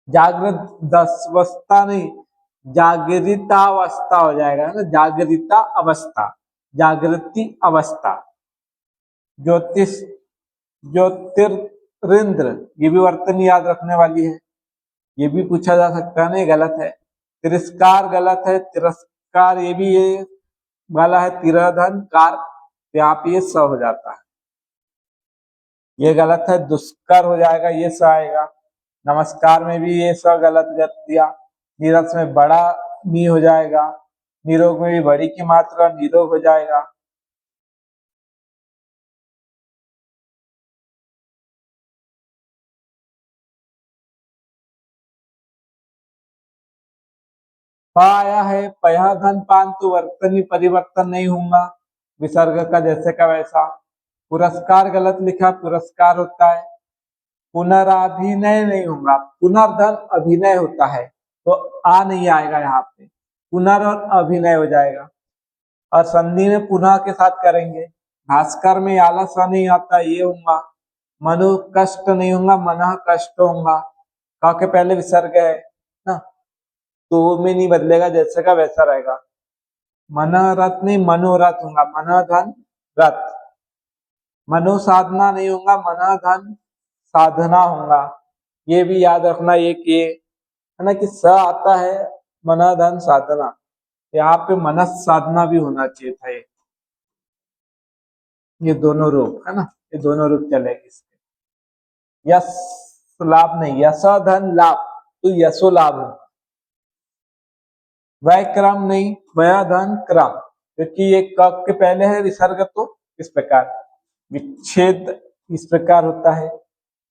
जागृत दस्वस्था नहीं, जागृतावस्था हो जाएगा, है ना, जागृता अवस्था, जागृति अवस्था। ज्योतिष, ज्योतिरिंद्र, ये भी वर्तनी याद रखने वाली है, ये भी पूछा जा सकता है ना, ये गलत है। तिरस्कार गलत है, तिरस्कार ये भी ये वाला है तिरधन कार, यहाँ पे ये स हो जाता है, ये गलत है। दुष्कर हो जाएगा, ये स आएगा। नमस्कार में भी ये स गलत कर दिया। नीरस में बड़ा नी हो जाएगा। निरोग में भी बड़ी की मात्रा निरोग हो जाएगा। पा आया है, पया धन पान, तो वर्तनी परिवर्तन नहीं होगा विसर्ग का जैसे का वैसा। पुरस्कार गलत लिखा, पुरस्कार होता है। पुनराभिनय नहीं होगा, पुनर्धन अभिनय होता है, तो आ नहीं आएगा यहाँ पे, पुनर् और अभिनय हो जाएगा। और संधि में पुनः के साथ करेंगे। भास्कर में आलस नहीं आता, ये होगा। मनु कष्ट नहीं होगा, मन कष्ट होगा। क के पहले विसर्ग है ना, तो वो में नहीं बदलेगा, जैसे का वैसा रहेगा। मनोरथ नहीं, मनोरथ होगा। मनोधन रथ। मनो साधना नहीं होगा, मनोधन साधना होगा। ये भी याद रखना, एक ये है ना कि स आता है, मनोधन साधना, यहाँ पे मनस साधना भी होना चाहिए था। ये दोनों रूप है ना, ये दोनों रूप चलेगी इसके। यश लाभ नहीं, यश धन लाभ, तो यशो लाभ होगा। वह क्रम नहीं, वह धन क्रम, क्योंकि ये क के पहले है विसर्ग, तो इस प्रकार विच्छेद इस प्रकार होता है।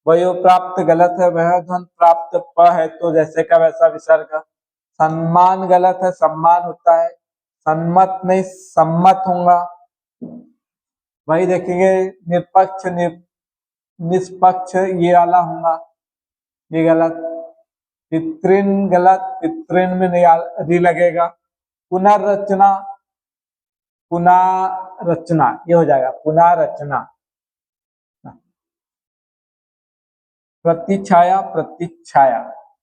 वयो प्राप्त गलत है, वह धन प्राप्त प है, तो जैसे का वैसा विसर्ग। सम्मान गलत है, सम्मान होता है। सम्मत नहीं, सम्मत होगा। वही देखेंगे निष्पक्ष निष्पक्ष, ये वाला होगा, ये गलत। पितृन गलत, पितृन में नहीं लगेगा। पुनर्रचना, पुनर्रचना ये हो जाएगा, पुनर्रचना। प्रतिछाया, प्रतिछाया,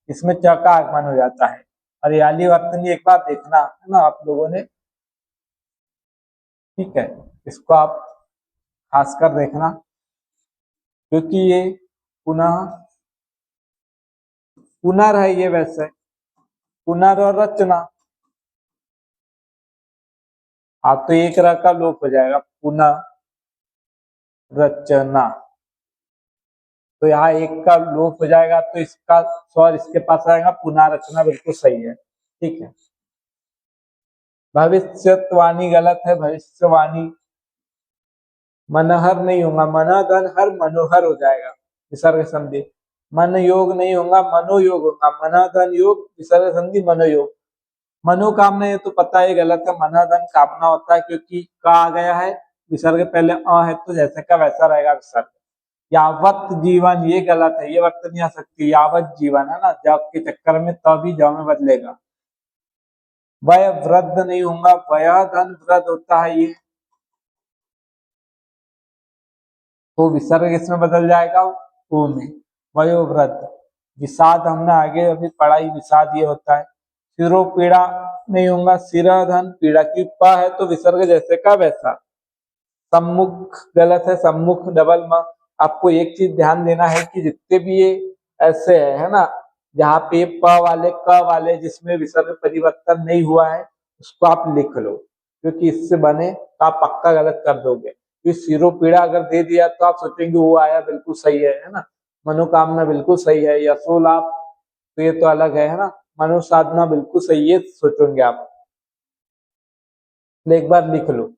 इसमें च का आगमन हो जाता है। हरियाली वर्तनी एक बार देखना है ना आप लोगों ने, ठीक है, इसको आप खासकर देखना, क्योंकि ये पुनः पुनर है, ये वैसे पुनर्रचना। हाँ, तो एक र का लोप हो जाएगा, पुनः रचना। तो यहाँ एक का लोप हो जाएगा, तो इसका स्वर इसके पास आएगा, पुनर्रचना बिल्कुल सही है, ठीक है। भविष्यवाणी गलत है, भविष्यवाणी। मनहर नहीं होगा, मनोधन हर मनोहर हो जाएगा, विसर्ग संधि। मन योग नहीं होगा, मनोयोग होगा। मनोधन योग, विसर्ग संधि मनोयोग। मनोकामना ये तो पता है गलत है, मनोधन कामना होता है, क्योंकि का आ गया है, विसर्ग पहले अ है, तो जैसे का वैसा रहेगा विसर्ग। यावत जीवन ये गलत है, ये वक्त नहीं आ सकती, यावत जीवन है ना, जब के चक्कर में तभी ज में बदलेगा। वय वृद्ध नहीं होगा, वय धन वृद्ध होता है ये, तो विसर्ग इसमें बदल जाएगा ओ में, वयोवृद्ध। विषाद हमने आगे अभी पढ़ा ही, विषाद ये होता है। सिरो पीड़ा नहीं होगा, सिरा धन पीड़ा की प है, तो विसर्ग जैसे का वैसा। सम्मुख गलत है, सम्मुख डबल म। आपको एक चीज ध्यान देना है कि जितने भी ये ऐसे है ना, जहाँ पे प वाले क वाले जिसमें विसर्ग परिवर्तन नहीं हुआ है, उसको आप लिख लो, क्योंकि इससे बने तो आप पक्का गलत कर दोगे। सिरो पीड़ा अगर दे दिया तो आप सोचेंगे वो आया बिल्कुल सही है ना। मनोकामना बिल्कुल सही है, यशो लाभ तो ये तो अलग है ना। मनोसाधना बिल्कुल सही है सोचोगे आप, एक बार लिख लो।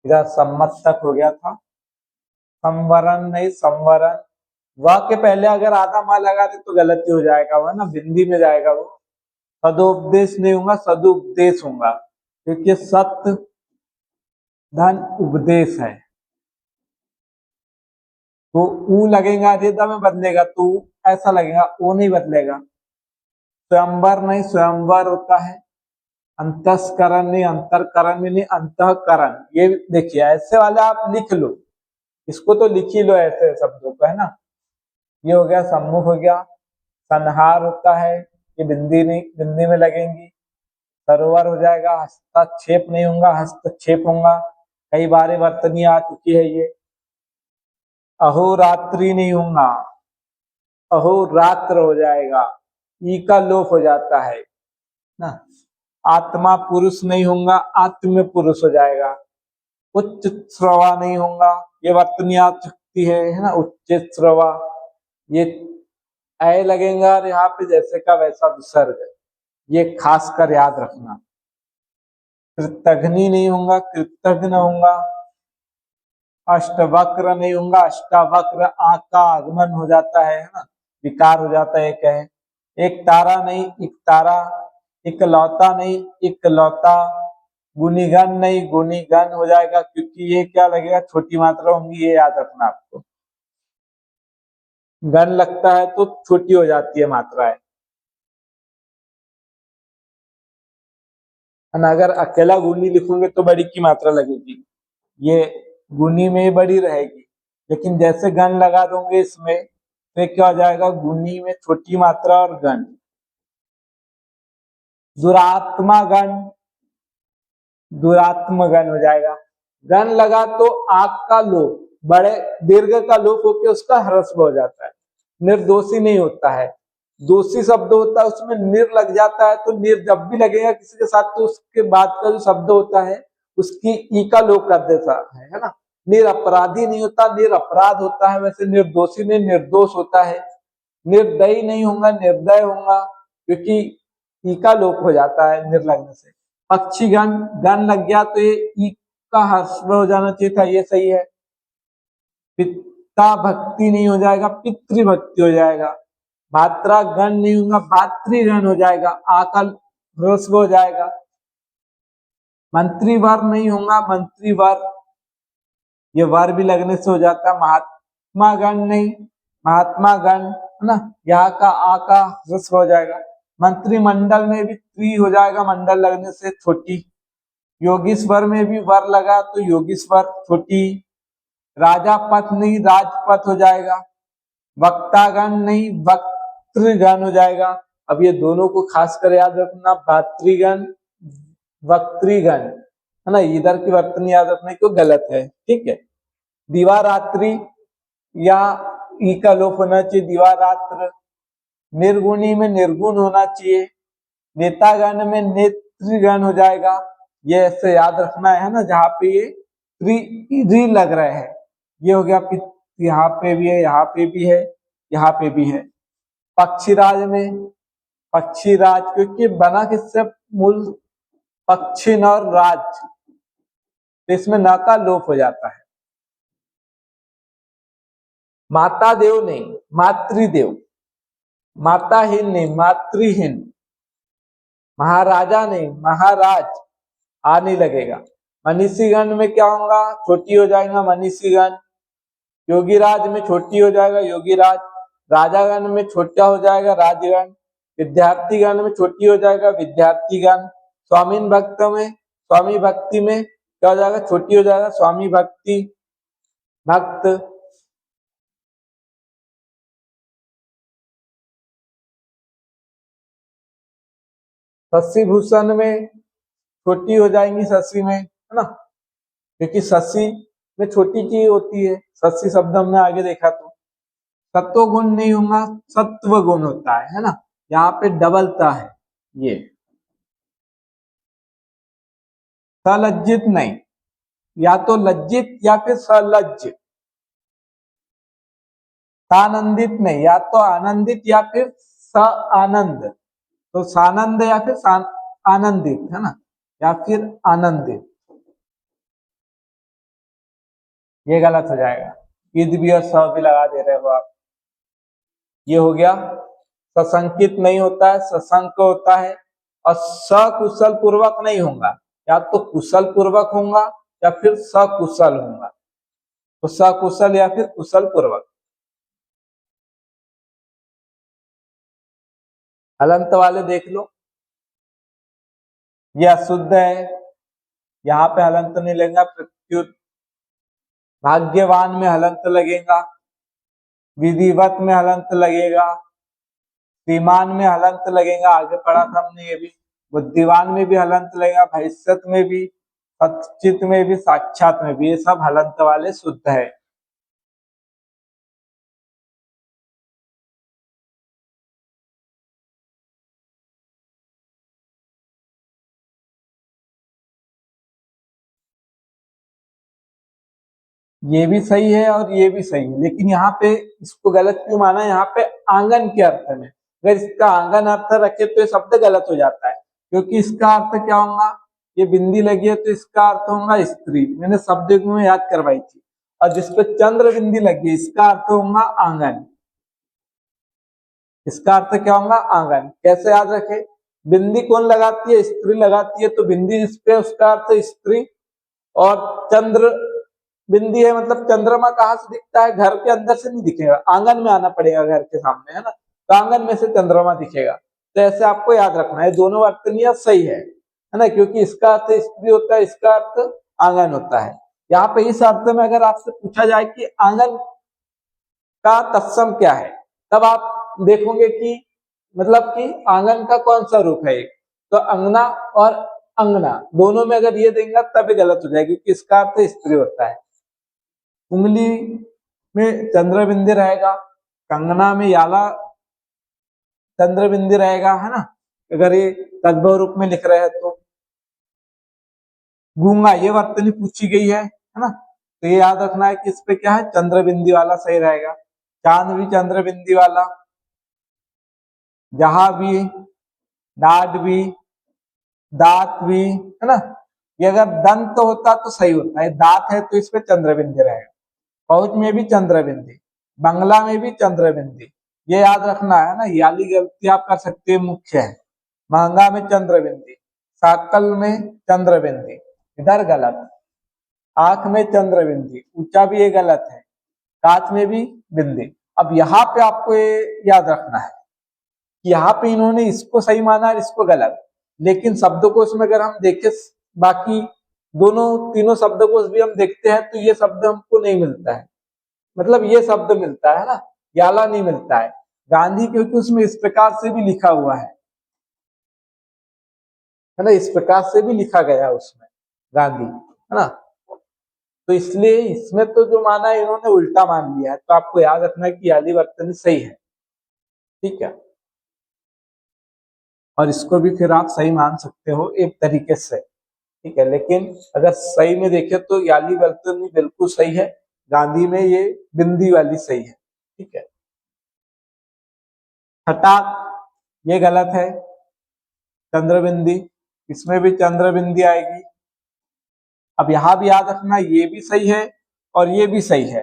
इधर सम्मत तक हो गया था। संवरण नहीं, संवरण। वह के पहले अगर आधा माँ लगा दे तो गलती हो जाएगा, वह ना बिंदी में जाएगा वो। सदुपदेश नहीं होगा, सदुपदेश होगा, क्योंकि सत्य धन उपदेश है, तो ऊ लगेगा, रेदा में बदलेगा, तो ऐसा लगेगा, वो नहीं बदलेगा। स्वयंवर नहीं, स्वयंवर होता है। अंतस्करण नहीं, अंतरकरण भी नहीं, अंतःकरण। ये देखिए ऐसे वाले आप लिख लो, इसको तो लिख ही लो ऐसे शब्दों को, है ना। ये हो गया, सम्मुख हो गया। संहार होता है, ये बिंदी नहीं, बिंदी में लगेंगी। सरोवर हो जाएगा, हस्तक्षेप नहीं होगा, हस्तक्षेप होगा। कई बार वर्तनी आ चुकी है ये। अहोरात्रि नहीं होगा, अहोरात्र हो जाएगा। ई का लोप हो जाता है ना। आत्मा पुरुष नहीं होगा, आत्म पुरुष हो जाएगा। उच्च श्रवा नहीं होगा, ये वर्तनीयात शक्ति है ना, उच्च श्रवा। ये ऐ लगेगा और यहाँ पे जैसे का वैसा विसर्ग, ये खास कर याद रखना। कृतघ्नि नहीं होगा, कृतघ्न होगा। अष्टवक्र नहीं होगा, अष्टावक्र। आंख का आगमन हो जाता है ना, विकार हो जाता है। एक है एक तारा नहीं, एक तारा। इकलौता नहीं, इकलौता। गुणीगण नहीं, गुणीगण हो जाएगा, क्योंकि ये क्या लगेगा, छोटी मात्रा होंगी, ये याद रखना आपको। गण लगता है तो छोटी हो जाती है मात्राएं। अगर अकेला गुणी लिखोगे तो बड़ी की मात्रा लगेगी, ये गुणी में बड़ी रहेगी। लेकिन जैसे गण लगा दोगे इसमें तो क्या हो जाएगा, गुणी में छोटी मात्रा और गण। दुरात्मा गण, दुरात्म गण हो जाएगा। गण लगा तो आग का लोप, बड़े दीर्घ का लोप होकर उसका ह्रस्व हो जाता है। निर्दोषी नहीं होता है, दोषी शब्द होता है उसमें निर लग जाता है, तो निर जब भी लगेगा किसी के साथ तो उसके बाद का जो शब्द होता है उसकी ई का लोप कर देता है ना। निरपराधी नहीं होता, निरपराध होता है। वैसे निर्दोषी नहीं, निर्दोष होता है। निर्दयी नहीं होगा, निर्दय होगा, क्योंकि ई का लोप हो जाता है निर लगने से। पक्षीगण, गण लग गया तो ये ई का ह्रस्व हो जाना चाहिए था, ये सही है। पिता भक्ति नहीं हो जाएगा, पितृभक्ति हो जाएगा। भात्रा गण नहीं होगा, भातृगण हो जाएगा, आकल ह्रस्व हो जाएगा। मंत्रीवर नहीं होगा, मंत्रीवर, ये वर भी लगने से हो जाता है। महात्मा गण नहीं, महात्मा गण है ना, यहाँ का आ का ह्रस्व हो जाएगा। मंत्रिमंडल में भी त्रि हो जाएगा, मंडल लगने से छोटी। योगीश्वर में भी वर लगा तो योगीश्वर छोटी। राजा पथ नहीं, राजपथ हो जाएगा। वक्तागण नहीं, वक्तृगण हो जाएगा। अब ये दोनों को खास कर याद रखना, भातृगण वक्तृगण है ना, इधर की वर्तनी याद रखने को गलत है, ठीक है। दिवारात्रि या ई का लोप होना चाहिए, दिवारात्र। निर्गुणी में निर्गुण होना चाहिए। नेतागण में नेतृगण हो जाएगा। ये ऐसे याद रखना है ना, जहाँ पे ये री लग रहे हैं। ये हो गया, यहाँ पे भी है, यहाँ पे भी है, यहाँ पे भी है। पक्षीराज में, पक्षीराज क्योंकि बना किससे, मूल पक्षिन और राज, तो इसमें न का लोप हो जाता है। माता देव नहीं, मातृदेव। माताहीन नहीं, मातृहीन। महाराजा नहीं, महाराज, आ नहीं लगेगा। मनीषीगण में क्या होगा, छोटी हो जाएगा मनीषीगण। योगीराज में छोटी हो जाएगा योगीराज। राजागण में छोटा हो जाएगा राजगण। विद्यार्थीगण में छोटी हो जाएगा विद्यार्थीगण। स्वामीन भक्त में, स्वामी भक्ति में क्या हो जाएगा, छोटी हो जाएगा स्वामी भक्ति भक्त। शशि भूषण में छोटी हो जाएंगी शशि में, है ना, क्योंकि शशि में छोटी चीज होती है। शशि शब्द हमने आगे देखा तो। सत्व गुण नहीं होगा, सत्व गुण होता है ना, यहाँ पे डबलता है ये। सलज्जित नहीं, या तो लज्जित या फिर सलज्ज। सानंदित नहीं, या तो आनंदित या फिर स आनंद। तो सानंद या फिर आनंदित, है ना, या फिर आनंदित, ये गलत हो जाएगा। ईद भी और स भी लगा दे रहे हो आप। ये हो गया। सशंकित नहीं होता है, सशंक होता है। और सकुशल पूर्वक नहीं होगा, या तो कुशल पूर्वक होगा या फिर सकुशल होगा। तो सकुशल या फिर कुशल पूर्वक। हलंत वाले देख लो, ये अशुद्ध है, यहाँ पे हलंत नहीं लगेगा। प्रत्युत। भाग्यवान में हलंत लगेगा। विधिवत में हलंत लगेगा। श्रीमान में हलंत लगेगा, आगे पढ़ा था हमने ये भी। बुद्धिवान में भी हलंत लगेगा, भविष्यत में भी, सचित में भी, साक्षात में भी, ये सब हलंत वाले शुद्ध है। ये भी सही है और ये भी सही है, लेकिन यहाँ पे इसको गलत क्यों माना? यहाँ पे आंगन के अर्थ में, अगर इसका आंगन अर्थ रखे तो ये शब्द गलत हो जाता है, क्योंकि इसका अर्थ क्या होगा? ये बिंदी लगी है तो इसका अर्थ होगा स्त्री, मैंने शब्द में याद करवाई थी। और जिसपे चंद्र बिंदी लगी है इसका अर्थ होगा आंगन। इसका अर्थ क्या होगा? आंगन। कैसे याद रखे? बिंदी कौन लगाती है? स्त्री लगाती है, तो बिंदी जिसपे उसका अर्थ स्त्री। और चंद्र बिंदी है मतलब चंद्रमा कहाँ से दिखता है? घर के अंदर से नहीं दिखेगा, आंगन में आना पड़ेगा घर के सामने, है ना, तो आंगन में से चंद्रमा दिखेगा। तो ऐसे आपको याद रखना है, दोनों वर्तनीय सही है ना, क्योंकि इसका अर्थ स्त्री होता है, इसका अर्थ आंगन होता है। यहाँ पे इस अर्थ में अगर आपसे पूछा जाए कि आंगन का तत्सम क्या है, तब आप देखोगे कि मतलब कि आंगन का कौन सा रूप है? एक तो अंगना और अंगना, दोनों में अगर ये देंगे तब गलत हो जाएगी, क्योंकि इसका अर्थ स्त्री होता है। उंगली में चंद्र बिंदी रहेगा, कंगना में याला चंद्र बिंदी रहेगा, है ना, अगर ये तद्भव रूप में लिख रहे हैं तो। गूंगा ये वर्तनी पूछी गई है ना, तो ये याद रखना है कि इस पे क्या है? चंद्र बिंदी वाला सही रहेगा। चांद भी चंद्र बिंदी वाला, जहां भी, डाट भी, दांत भी, है ना, ये अगर दंत होता तो सही होता है, दांत है तो इस पे चंद्र बिंदी रहेगा। पहुंच में भी चंद्र बिंदी, बंगला में भी चंद्र बिंदी, ये याद रखना है ना, याली गलती आप कर सकते हैं, मुख्य है। महंगा में चंद्र बिंदी, साकल में चंद्र बिंदी, इधर गलत। आंख में चंद्र बिंदी, ऊंचा भी ये गलत है। कांच में भी बिंदी। अब यहाँ पे आपको ये याद रखना है कि यहाँ पे इन्होंने इसको सही माना और इसको गलत, लेकिन शब्दकोश में अगर हम देखें, बाकी दोनों तीनों शब्दकोश भी हम देखते हैं तो ये शब्द हमको नहीं मिलता है, मतलब ये शब्द मिलता है ना, याला नहीं मिलता है। गांधी क्योंकि उसमें इस प्रकार से भी लिखा हुआ है ना, इस प्रकार से भी लिखा गया है उसमें गांधी, है ना, तो इसलिए इसमें तो जो माना है इन्होंने उल्टा मान लिया है, तो आपको याद रखना है कि याली वर्तनी सही है, ठीक है। और इसको भी फिर आप सही मान सकते हो एक तरीके से, ठीक है, लेकिन अगर सही में देखें तो याली वर्तनी बिल्कुल सही है, गांधी में ये बिंदी वाली सही है, ठीक है। हटात ये गलत है, चंद्र बिंदी, इसमें भी चंद्र बिंदी आएगी। अब यहां भी याद रखना ये भी सही है और ये भी सही है,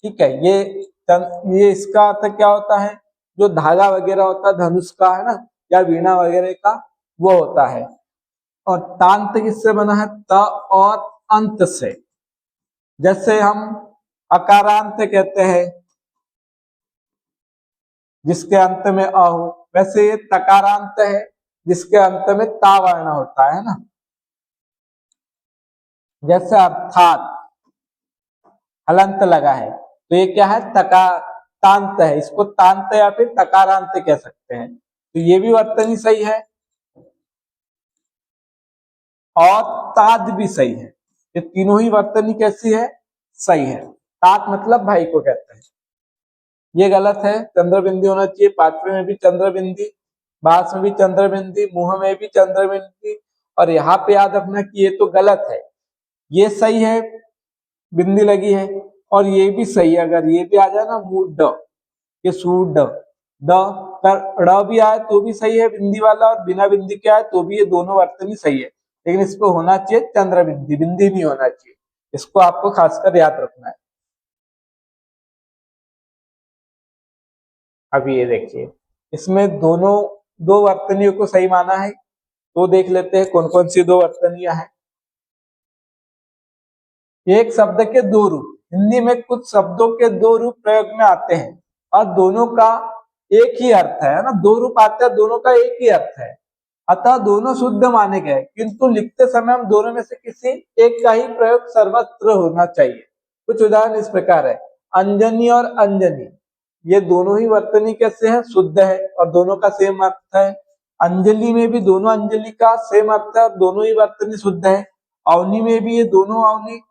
ठीक है। ये इसका अर्थ क्या होता है? जो धागा वगैरह होता है धनुष का, है ना, या वीणा वगैरह का, वो होता है। और तांत किससे बना है? त और अंत से। जैसे हम अकारांत कहते हैं जिसके अंत में अ हो, वैसे ये तकारांत है जिसके अंत में ता वर्ण होता है ना। जैसे अर्थात हलंत लगा है तो ये क्या है? तांत है, इसको तांत या फिर तकारांत कह सकते हैं, तो ये भी वर्तनी सही है। और ताद भी सही है, ये तीनों ही वर्तनी कैसी है? सही है। तात मतलब भाई को कहते हैं, ये गलत है, चंद्र बिंदी होना चाहिए। पांचवे में भी चंद्र बिंदी, बास में भी चंद्र बिंदी, मुंह में भी चंद्र बिंदी। और यहाँ पे याद रखना कि ये तो गलत है, ये सही है, बिंदी लगी है, और ये भी सही है। अगर ये भी आ जाए ना मूड ड, ये सूड ड कर ड़ भी आए तो भी सही है बिंदी वाला, और बिना बिंदी के आए तो भी ये दोनों वर्तनी सही है, लेकिन इसको होना चाहिए चंद्र बिंदी, बिंदी नहीं होना चाहिए, इसको आपको खासकर याद रखना है। अब ये देखिए, इसमें दोनों दो वर्तनियों को सही माना है, तो देख लेते हैं कौन कौन सी दो वर्तनियां हैं। एक शब्द के दो रूप, हिंदी में कुछ शब्दों के दो रूप प्रयोग में आते हैं और दोनों का एक ही अर्थ है ना, दो रूप आते हैं, दोनों का एक ही अर्थ है, अतः दोनों शुद्ध माने गए, किंतु लिखते समय हम दोनों में से किसी एक का ही प्रयोग सर्वत्र होना चाहिए। कुछ उदाहरण इस प्रकार है, अंजनी और अंजनी, ये दोनों ही वर्तनी कैसे है? शुद्ध है, और दोनों का सेम अर्थ है। अंजलि में भी दोनों अंजलि का सेम अर्थ है और दोनों ही वर्तनी शुद्ध है। अवनी में भी ये दोनों अवनी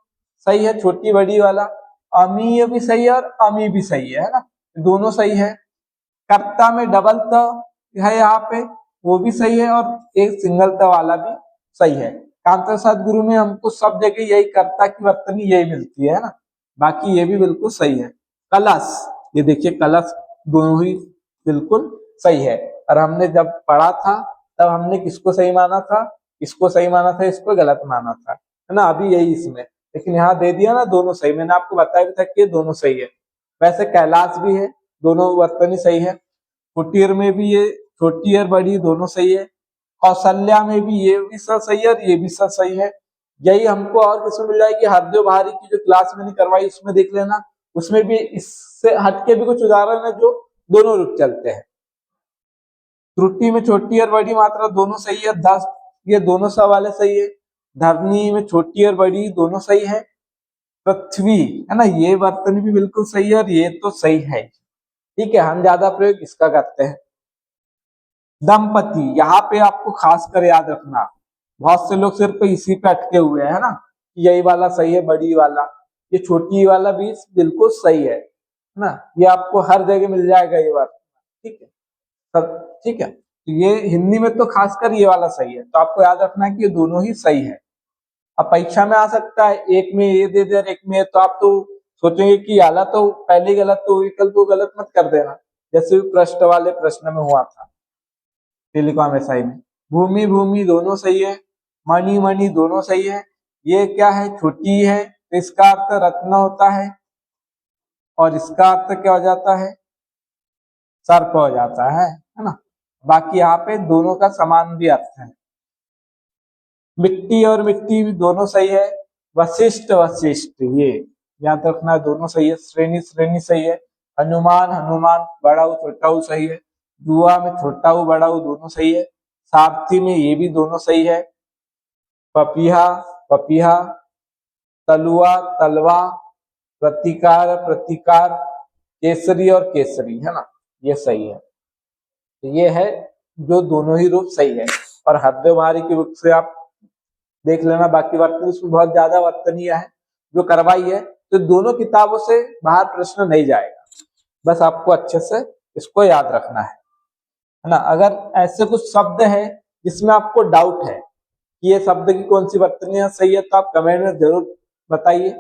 सही है, छोटी बड़ी वाला। अमीय भी सही है और अमी भी सही है ना, दोनों सही है। कर्ता में डबल त है यहाँ पे, वो भी सही है, और एक सिंगल त वाला भी सही है। कांता सदगुरु में हमको सब जगह यही कर्ता की वर्तनी यही मिलती है ना, बाकी ये भी बिल्कुल सही है। कलश, ये देखिए कलश दोनों ही बिल्कुल सही है। और हमने जब पढ़ा था तब हमने किसको सही माना था, इसको सही माना था, इसको गलत माना था, है ना। अभी यही इसमें, लेकिन यहाँ दे दिया ना दोनों सही, मैंने आपको बताया भी था कि दोनों सही है। वैसे कैलाश भी है, दोनों वर्तन ही सही है। कुटीर में भी ये छोटी और बड़ी दोनों सही है। कौशल्या में भी ये भी सब सही है और ये भी सब सही है। यही हमको और किसमें मिल जाएगी, हरदेव भारी की जो क्लास मैंने करवाई उसमें देख लेना, उसमें भी इससे हटके भी कुछ उदाहरण है जो दोनों रुक चलते हैं। त्रुटि में छोटी और बड़ी मात्रा दोनों सही है, दस ये दोनों सवाल सही है। धरनी में छोटी और बड़ी दोनों सही है। पृथ्वी है ना, ये वर्तन भी बिल्कुल सही है और ये तो सही है। ठीक है, हम ज्यादा प्रयोग इसका करते हैं। दंपति, यहाँ पे आपको खास कर याद रखना, बहुत से लोग सिर्फ इसी पे अटके हुए हैं ना, यही वाला सही है, बड़ी वाला, ये छोटी वाला भी बिल्कुल सही है ना, ये आपको हर जगह मिल जाएगा ये बात। ठीक है सब, ठीक है। तो ये हिंदी में तो खासकर ये वाला सही है, तो आपको याद रखना है कि ये दोनों ही सही है। अब परीक्षा में आ सकता है एक में ये दे दे और एक में, तो आप तो सोचेंगे कि आला तो पहले ही गलत, तो विकल्प को गलत मत कर देना, जैसे पृष्ठ वाले प्रश्न में हुआ था टेलीकॉम एसआई में। भूमि भूमि दोनों सही है, मणि मणि दोनों सही है। ये क्या है, छोटी है, तो इसका अर्थ रत्न होता है और इसका अर्थ क्या हो जाता है, सर्प हो जाता है ना। बाकी यहाँ पे दोनों का समान भी अर्थ है। मिट्टी और मिट्टी भी दोनों सही है। वशिष्ठ वशिष्ठ ये याद रखना, दोनों सही है। श्रेणी श्रेणी सही है। हनुमान हनुमान, बड़ा ऊ छोटा ऊ सही है। जुआ में छोटा ऊ बड़ा ऊ दोनों सही है। सारथी में ये भी दोनों सही है। पपीहा पपीहा, तलुआ तलवा, प्रतिकार प्रतिकार, केसरी और केसरी, है ना, ये सही है। तो ये है जो दोनों ही रूप सही है। और हरदेव भारी की बुक से आप देख लेना, बाकी वर्तन उसमें बहुत ज्यादा वर्तनीय है जो करवाई है, तो दोनों किताबों से बाहर प्रश्न नहीं जाएगा, बस आपको अच्छे से इसको याद रखना है ना। अगर ऐसे कुछ शब्द है जिसमें आपको डाउट है कि ये शब्द की कौन सी वर्तनीय सही है, तो आप कमेंट में जरूर बताइए,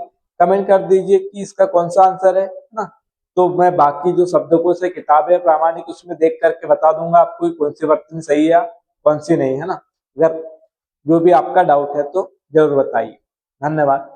कमेंट कर दीजिए कि इसका कौन सा आंसर है ना। तो मैं बाकी जो शब्दकों से किताबें प्रामाणिक उसमें देख करके बता दूंगा आपको कौन सी वर्तनी सही है या कौन सी नहीं, है ना। अगर जो भी आपका डाउट है तो जरूर बताइए। धन्यवाद।